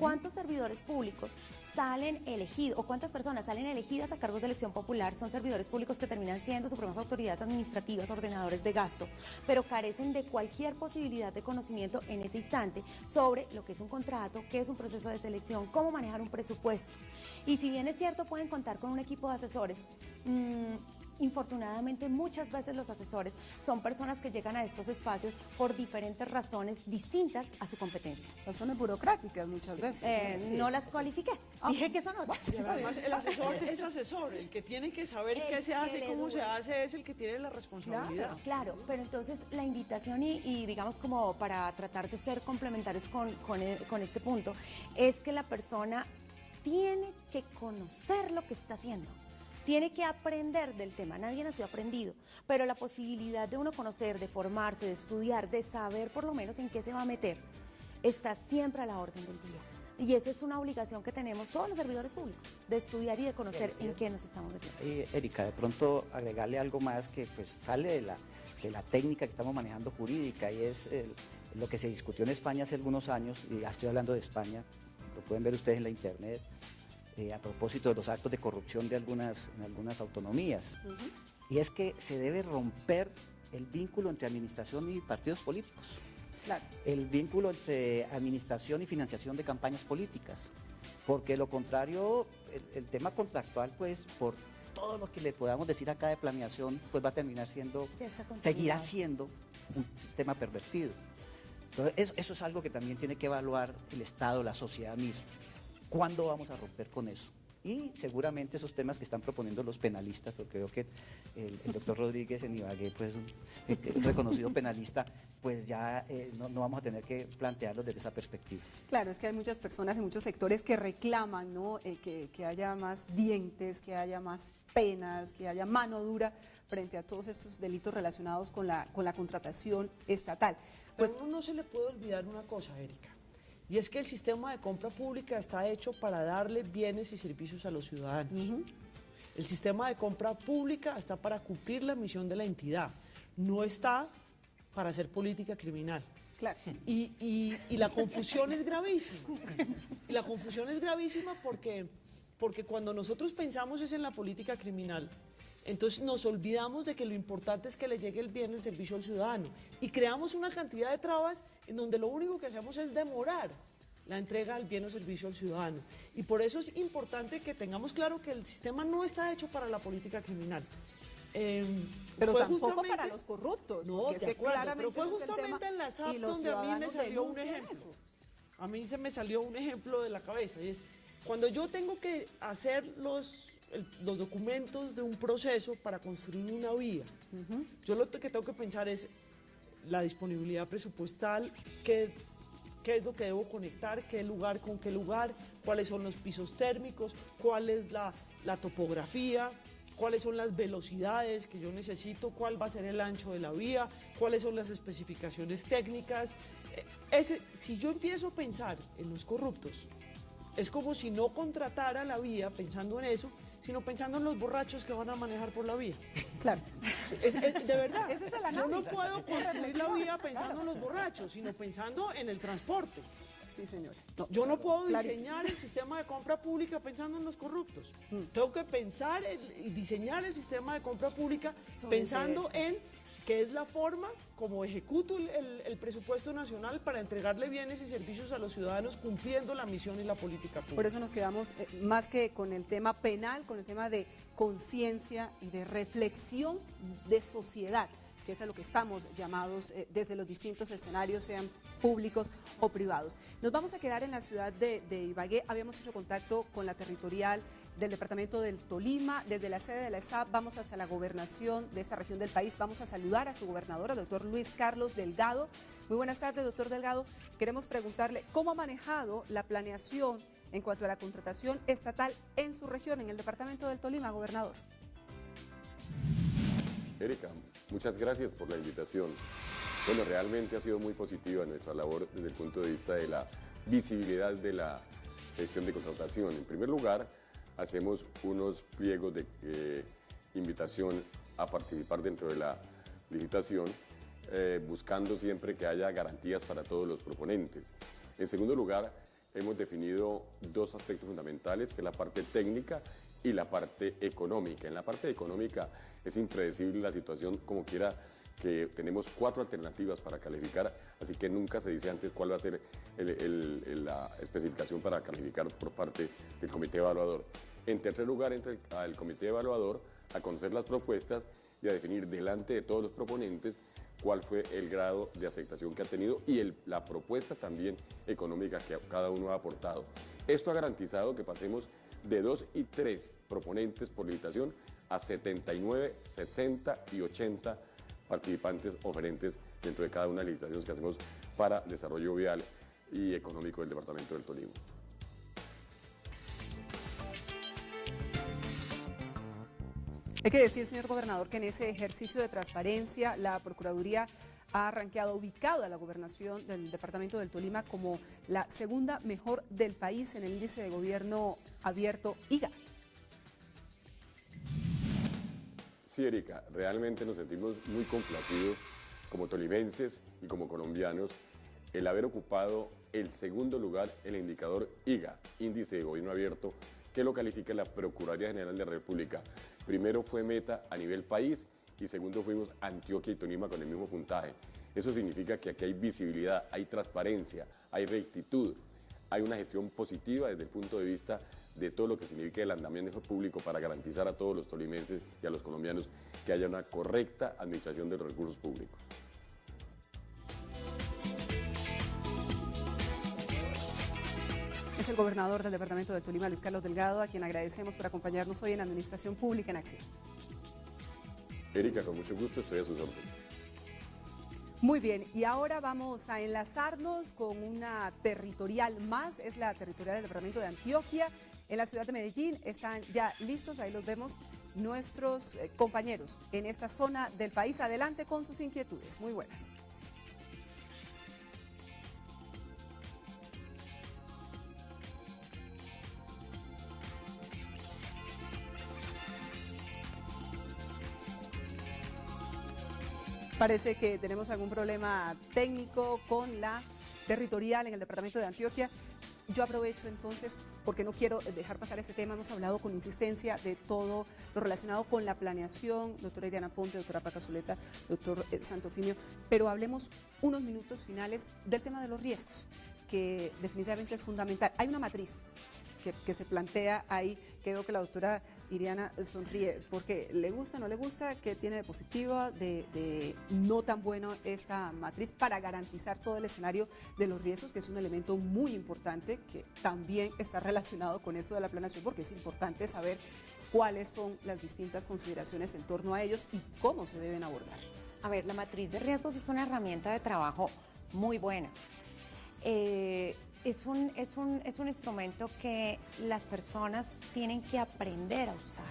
¿Cuántos servidores públicos salen elegidos, o cuántas personas salen elegidas a cargos de elección popular son servidores públicos que terminan siendo supremas autoridades administrativas, ordenadores de gasto, pero carecen de cualquier posibilidad de conocimiento en ese instante sobre lo que es un contrato, qué es un proceso de selección, cómo manejar un presupuesto? Y si bien es cierto, pueden contar con un equipo de asesores, infortunadamente muchas veces los asesores son personas que llegan a estos espacios por diferentes razones distintas a su competencia. Razones burocráticas muchas veces. No las cualifiqué, dije que son otras. Y además el asesor es asesor, el que tiene que saber qué se hace y cómo se hace es el que tiene la responsabilidad. Claro, pero entonces la invitación y digamos como para tratar de ser complementarios con este punto, es que la persona tiene que conocer lo que está haciendo. tiene que aprender del tema. Nadie nació aprendido, pero la posibilidad de uno conocer, de formarse, de estudiar, de saber por lo menos en qué se va a meter, está siempre a la orden del día. Y eso es una obligación que tenemos todos los servidores públicos, de estudiar y de conocer en qué nos estamos metiendo. Erika, de pronto agregarle algo más que pues sale de la técnica que estamos manejando jurídica, y es lo que se discutió en España hace algunos años, y ya estoy hablando de España, lo pueden ver ustedes en la internet, a propósito de los actos de corrupción de en algunas autonomías. Y es que se debe romper el vínculo entre administración y partidos políticos. Claro. El vínculo entre administración y financiación de campañas políticas, porque lo contrario, el tema contractual, pues por todo lo que le podamos decir acá de planeación, pues va a terminar siendo, seguirá siendo un sistema pervertido. Entonces, eso es algo que también tiene que evaluar el Estado, la sociedad misma. ¿Cuándo vamos a romper con eso? Y seguramente esos temas que están proponiendo los penalistas, porque veo que el doctor Rodríguez en Ibagué, pues un reconocido penalista, pues ya no vamos a tener que plantearlos desde esa perspectiva. Claro, es que hay muchas personas en muchos sectores que reclaman, ¿no? que haya más dientes, que haya más penas, que haya mano dura frente a todos estos delitos relacionados con la contratación estatal. Pues a uno no se le puede olvidar una cosa, Erika, y es que el sistema de compra pública está hecho para darle bienes y servicios a los ciudadanos. El sistema de compra pública está para cumplir la misión de la entidad, no está para hacer política criminal. Claro. Y la confusión es gravísima. Y la confusión es gravísima porque cuando nosotros pensamos es en la política criminal, entonces nos olvidamos de que lo importante es que le llegue el bien, el servicio al ciudadano. Y creamos una cantidad de trabas en donde lo único que hacemos es demorar la entrega del bien o servicio al ciudadano. Y por eso es importante que tengamos claro que el sistema no está hecho para la política criminal. Pero tampoco para los corruptos. No, es que pero fue justamente en la SAP donde a mí me salió un ejemplo. A mí se me salió un ejemplo de la cabeza, y es cuando yo tengo que hacer los documentos de un proceso para construir una vía. Yo lo que tengo que pensar es la disponibilidad presupuestal, qué es lo que debo conectar, qué lugar con qué lugar, cuáles son los pisos térmicos, cuál es la topografía, cuáles son las velocidades que yo necesito, cuál va a ser el ancho de la vía, cuáles son las especificaciones técnicas. Si yo empiezo a pensar en los corruptos, es como si no contratara la vía pensando en eso, sino pensando en los borrachos que van a manejar por la vía. Claro. De verdad. Ese es el yo no análisis. puedo construir la vía pensando en los borrachos, sino pensando en el transporte. Sí, señor. Yo no puedo clarísimo. diseñar el sistema de compra pública pensando en los corruptos. Tengo que pensar y diseñar el sistema de compra pública pensando en qué es la forma como ejecuto el presupuesto nacional para entregarle bienes y servicios a los ciudadanos cumpliendo la misión y la política pública. Por eso nos quedamos más que con el tema penal, con el tema de conciencia y de reflexión de sociedad, que es a lo que estamos llamados desde los distintos escenarios, sean públicos o privados. Nos vamos a quedar en la ciudad de Ibagué. Habíamos hecho contacto con la territorial del departamento del Tolima. Desde la sede de la SAP vamos hasta la gobernación de esta región del país. Vamos a saludar a su gobernador, el doctor Luis Carlos Delgado. Muy buenas tardes, doctor Delgado. Queremos preguntarle cómo ha manejado la planeación en cuanto a la contratación estatal en su región, en el departamento del Tolima, gobernador. Erika, muchas gracias por la invitación. Bueno, realmente ha sido muy positiva nuestra labor desde el punto de vista de la visibilidad de la gestión de contratación. En primer lugar, hacemos unos pliegos de invitación a participar dentro de la licitación, buscando siempre que haya garantías para todos los proponentes. En segundo lugar, hemos definido dos aspectos fundamentales, que es la parte técnica y la parte económica. En la parte económica es impredecible la situación, como quiera, que tenemos 4 alternativas para calificar, así que nunca se dice antes cuál va a ser la especificación para calificar por parte del comité evaluador. En tercer lugar, entra el comité evaluador a conocer las propuestas y a definir delante de todos los proponentes cuál fue el grado de aceptación que ha tenido y la propuesta también económica que cada uno ha aportado. Esto ha garantizado que pasemos de 2 y 3 proponentes por licitación a 79, 60 y 80 participantes oferentes dentro de cada una de las licitaciones que hacemos para desarrollo vial y económico del departamento del Tolima. Hay que decir, señor gobernador, que en ese ejercicio de transparencia la Procuraduría ha ubicado a la gobernación del departamento del Tolima como la segunda mejor del país en el índice de gobierno abierto IGA. Sí, Erika, realmente nos sentimos muy complacidos como tolimenses y como colombianos el haber ocupado el segundo lugar en el indicador IGA, Índice de Gobierno Abierto, que lo califica la Procuraduría General de la República. Primero fue Meta a nivel país y segundo fuimos Antioquia y Tolima con el mismo puntaje. Eso significa que aquí hay visibilidad, hay transparencia, hay rectitud, hay una gestión positiva desde el punto de vista de todo lo que significa el andamiaje público para garantizar a todos los tolimenses y a los colombianos que haya una correcta administración de los recursos públicos. Es el gobernador del departamento del Tolima, Luis Carlos Delgado, a quien agradecemos por acompañarnos hoy en Administración Pública en Acción. Erika, con mucho gusto, estoy a sus órdenes. Muy bien, y ahora vamos a enlazarnos con una territorial más, es la territorial del departamento de Antioquia. En la ciudad de Medellín están ya listos, ahí los vemos, nuestros compañeros en esta zona del país. Adelante con sus inquietudes, muy buenas. Parece que tenemos algún problema técnico con la territorial en el departamento de Antioquia. Yo aprovecho entonces, porque no quiero dejar pasar este tema, hemos hablado con insistencia de todo lo relacionado con la planeación, doctora Iriana Ponte, doctora Paca Zuleta, doctor Santofimio, pero hablemos unos minutos finales del tema de los riesgos, que definitivamente es fundamental. Hay una matriz que se plantea ahí, que veo que la doctora Iriana sonríe, porque le gusta, no le gusta, que tiene de positivo, de no tan bueno esta matriz para garantizar todo el escenario de los riesgos, que es un elemento muy importante que también está relacionado con eso de la planeación, porque es importante saber cuáles son las distintas consideraciones en torno a ellos y cómo se deben abordar. A ver, la matriz de riesgos es una herramienta de trabajo muy buena. Es un instrumento que las personas tienen que aprender a usar.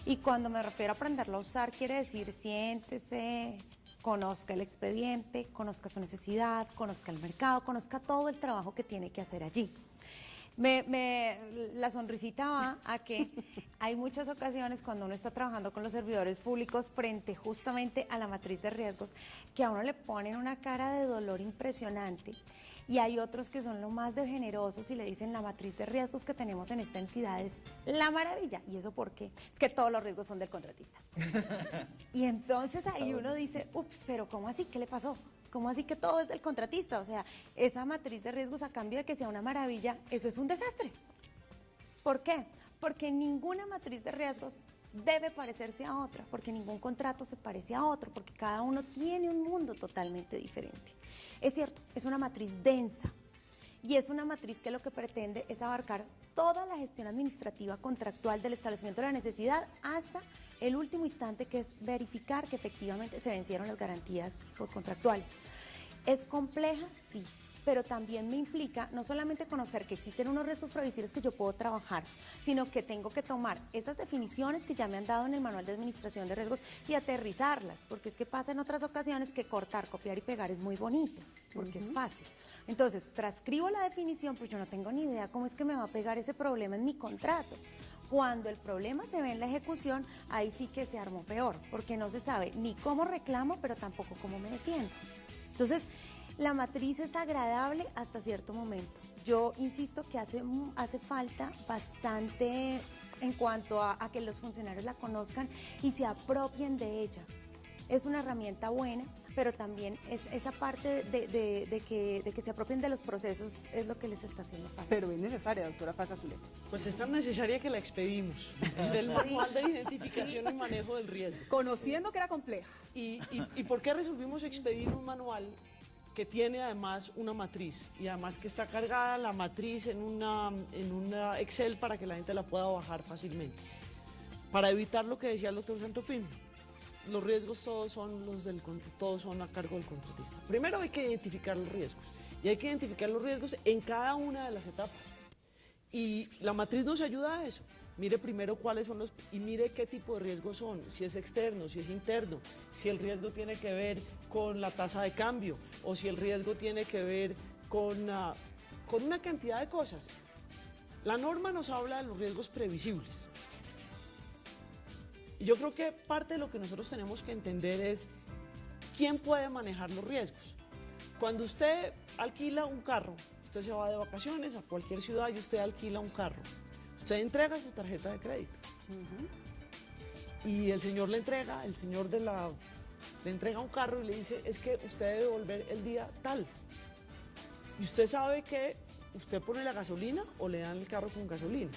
Y cuando me refiero a aprenderlo a usar, quiere decir siéntese, conozca el expediente, conozca su necesidad, conozca el mercado, conozca todo el trabajo que tiene que hacer allí. La sonrisita va a que hay muchas ocasiones cuando uno está trabajando con los servidores públicos frente justamente a la matriz de riesgos, que a uno le ponen una cara de dolor impresionante. Y hay otros que son lo más de generosos y le dicen la matriz de riesgos que tenemos en esta entidad es la maravilla. ¿Y eso por qué? Es que todos los riesgos son del contratista. Y entonces ahí uno dice, ups, pero ¿cómo así? ¿Qué le pasó? ¿Cómo así que todo es del contratista? O sea, esa matriz de riesgos a cambio de que sea una maravilla, eso es un desastre. ¿Por qué? Porque ninguna matriz de riesgos debe parecerse a otra, porque ningún contrato se parece a otro, porque cada uno tiene un mundo totalmente diferente. Es cierto, es una matriz densa y es una matriz que lo que pretende es abarcar toda la gestión administrativa contractual del establecimiento de la necesidad hasta el último instante, que es verificar que efectivamente se vencieron las garantías postcontractuales. ¿Es compleja? Sí. Pero también me implica no solamente conocer que existen unos riesgos previsibles que yo puedo trabajar, sino que tengo que tomar esas definiciones que ya me han dado en el Manual de Administración de Riesgos y aterrizarlas, porque es que pasa en otras ocasiones que cortar, copiar y pegar es muy bonito, porque es fácil. Entonces, transcribo la definición, pues yo no tengo ni idea cómo es que me va a pegar ese problema en mi contrato. Cuando el problema se ve en la ejecución, ahí sí que se armó peor, porque no se sabe ni cómo reclamo, pero tampoco cómo me defiendo. Entonces, la matriz es agradable hasta cierto momento. Yo insisto que hace falta bastante en cuanto a que los funcionarios la conozcan y se apropien de ella. Es una herramienta buena, pero también es esa parte de que se apropien de los procesos es lo que les está haciendo falta. Pero es necesaria, doctora Paca Zuleta. Pues es tan necesaria que la expedimos del Manual de Identificación y Manejo del Riesgo. Conociendo que era compleja. ¿Y por qué resolvimos expedir un manual que tiene además una matriz y además que está cargada la matriz en una Excel para que la gente la pueda bajar fácilmente? Para evitar lo que decía el doctor Santofimio, los riesgos todos son a cargo del contratista. Primero hay que identificar los riesgos y hay que identificar los riesgos en cada una de las etapas. Y la matriz nos ayuda a eso. mire primero cuáles son los, y mire qué tipo de riesgos son, si es externo, si es interno, si el riesgo tiene que ver con la tasa de cambio o si el riesgo tiene que ver con una cantidad de cosas. La norma nos habla de los riesgos previsibles. Y yo creo que parte de lo que nosotros tenemos que entender es quién puede manejar los riesgos. Cuando usted alquila un carro, usted se va de vacaciones a cualquier ciudad y usted alquila un carro, usted entrega su tarjeta de crédito. Y el señor le entrega, le entrega un carro y le dice, es que usted debe volver el día tal. Y usted sabe que usted pone la gasolina o le dan el carro con gasolina.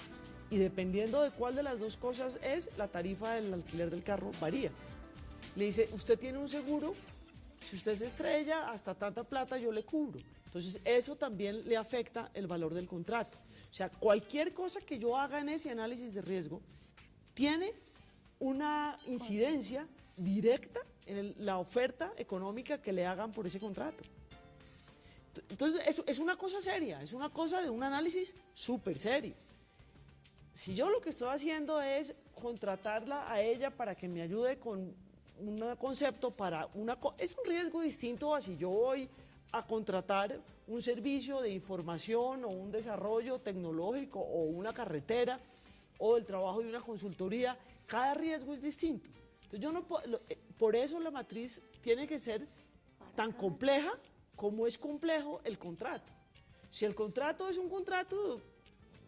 Y dependiendo de cuál de las dos cosas es, la tarifa del alquiler del carro varía. Le dice, usted tiene un seguro, si usted se estrella, hasta tanta plata yo le cubro. Entonces eso también le afecta el valor del contrato. O sea, cualquier cosa que yo haga en ese análisis de riesgo tiene una incidencia directa en la oferta económica que le hagan por ese contrato. Entonces es una cosa seria, es una cosa de un análisis súper serio. Si yo lo que estoy haciendo es contratarla a ella para que me ayude con un concepto es un riesgo distinto a si yo voy a contratar un servicio de información o un desarrollo tecnológico o una carretera o el trabajo de una consultoría. Cada riesgo es distinto. Entonces yo no puedo, por eso la matriz tiene que ser tan compleja como es complejo el contrato. Si el contrato es un contrato,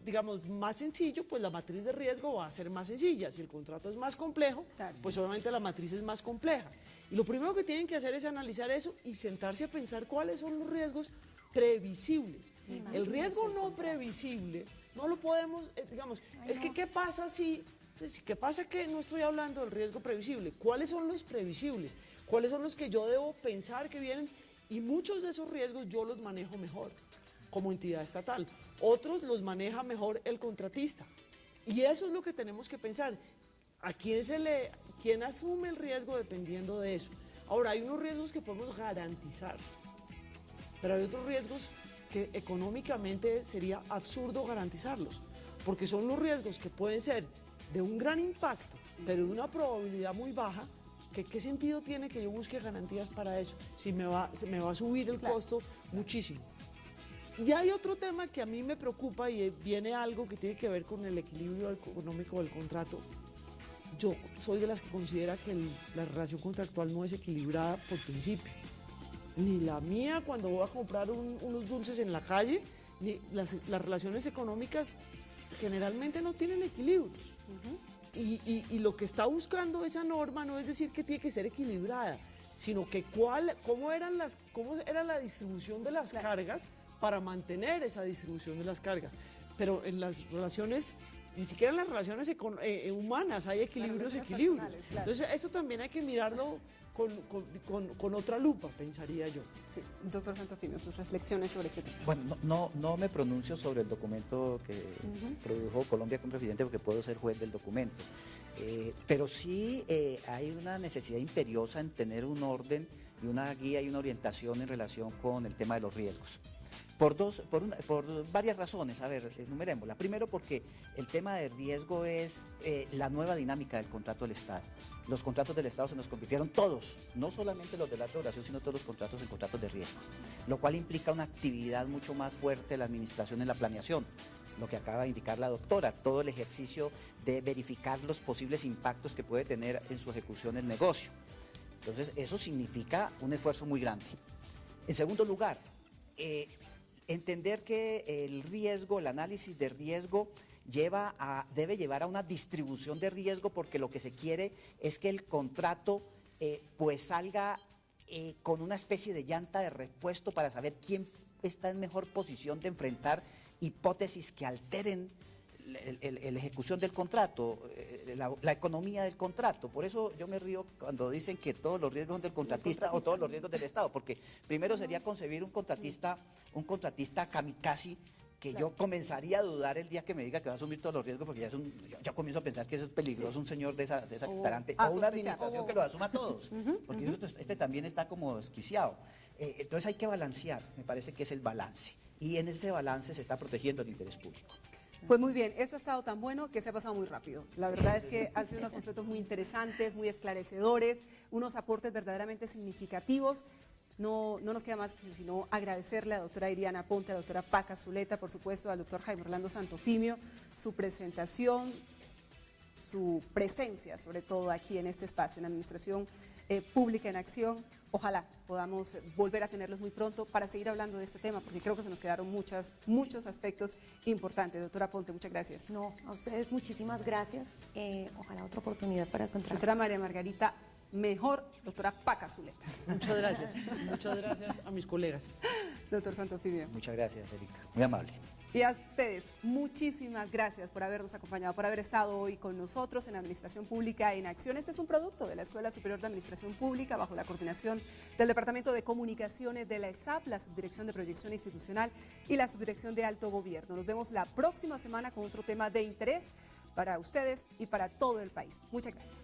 digamos, más sencillo, pues la matriz de riesgo va a ser más sencilla. Si el contrato es más complejo, pues obviamente la matriz es más compleja. Y lo primero que tienen que hacer es analizar eso y sentarse a pensar cuáles son los riesgos previsibles. El riesgo no previsible no lo podemos, digamos, es que ¿qué pasa si... ¿Qué pasa que no estoy hablando del riesgo previsible? ¿Cuáles son los previsibles? ¿Cuáles son los que yo debo pensar que vienen? Y muchos de esos riesgos yo los manejo mejor como entidad estatal. Otros los maneja mejor el contratista. Y eso es lo que tenemos que pensar. ¿A quién asume el riesgo dependiendo de eso? Ahora, hay unos riesgos que podemos garantizar, pero hay otros riesgos que económicamente sería absurdo garantizarlos, porque son los riesgos que pueden ser de un gran impacto, pero de una probabilidad muy baja. ¿Qué sentido tiene que yo busque garantías para eso? Si se me va a subir el costo muchísimo. Y hay otro tema que a mí me preocupa y viene algo que tiene que ver con el equilibrio económico del contrato. Yo soy de las que considera que la relación contractual no es equilibrada por principio. Ni la mía cuando voy a comprar unos dulces en la calle, ni las relaciones económicas generalmente no tienen equilibrios. Y lo que está buscando esa norma no es decir que tiene que ser equilibrada, sino que cómo era la distribución de las cargas para mantener esa distribución de las cargas. Pero en las relaciones, ni siquiera en las relaciones humanas hay equilibrios. Claro. Entonces eso también hay que mirarlo con otra lupa, pensaría yo. Sí, doctor Santofimio, sus reflexiones sobre este tema. Bueno, no me pronuncio sobre el documento que produjo Colombia como presidente porque puedo ser juez del documento. Pero sí hay una necesidad imperiosa en tener un orden y una guía y una orientación en relación con el tema de los riesgos. Por varias razones, a ver, enumerémosla. Primero porque el tema de riesgo es la nueva dinámica del contrato del Estado. Los contratos del Estado se nos convirtieron todos, no solamente los de larga duración, sino todos los contratos en contratos de riesgo, lo cual implica una actividad mucho más fuerte de la administración en la planeación, lo que acaba de indicar la doctora, todo el ejercicio de verificar los posibles impactos que puede tener en su ejecución el negocio. Entonces, eso significa un esfuerzo muy grande. En segundo lugar, entender que el riesgo, el análisis de riesgo debe llevar a una distribución de riesgo, porque lo que se quiere es que el contrato pues salga con una especie de llanta de repuesto para saber quién está en mejor posición de enfrentar hipótesis que alteren la ejecución del contrato, la economía del contrato. Por eso yo me río cuando dicen que todos los riesgos son del contratista o todos los riesgos del Estado, porque primero sería concebir un contratista kamikaze, que yo comenzaría a dudar el día que me diga que va a asumir todos los riesgos, porque ya comienzo a pensar que eso es peligroso, un señor de esa talante, o una administración que lo asuma todos, porque este también está como desquiciado. Entonces hay que balancear, me parece que es el balance, y en ese balance se está protegiendo el interés público. Pues muy bien, esto ha estado tan bueno que se ha pasado muy rápido. La verdad es que han sido unos conceptos muy interesantes, muy esclarecedores, unos aportes verdaderamente significativos. No nos queda más que sino agradecerle a la doctora Iriana Ponte, a la doctora Paca Zuleta, por supuesto, al doctor Jaime Orlando Santofimio, su presentación, su presencia, sobre todo aquí en este espacio, en Administración Pública en Acción. Ojalá podamos volver a tenerlos muy pronto para seguir hablando de este tema, porque creo que se nos quedaron muchos aspectos importantes. Doctora Ponte, muchas gracias. No, a ustedes muchísimas gracias. Ojalá otra oportunidad para encontrarnos. Doctora María Margarita, mejor doctora Paca Zuleta. Muchas gracias a mis colegas. Doctor Santofimio. Muchas gracias, Erika, muy amable. Y a ustedes, muchísimas gracias por habernos acompañado, por haber estado hoy con nosotros en Administración Pública en Acción. Este es un producto de la Escuela Superior de Administración Pública bajo la coordinación del Departamento de Comunicaciones de la ESAP, la Subdirección de Proyección Institucional y la Subdirección de Alto Gobierno. Nos vemos la próxima semana con otro tema de interés para ustedes y para todo el país. Muchas gracias.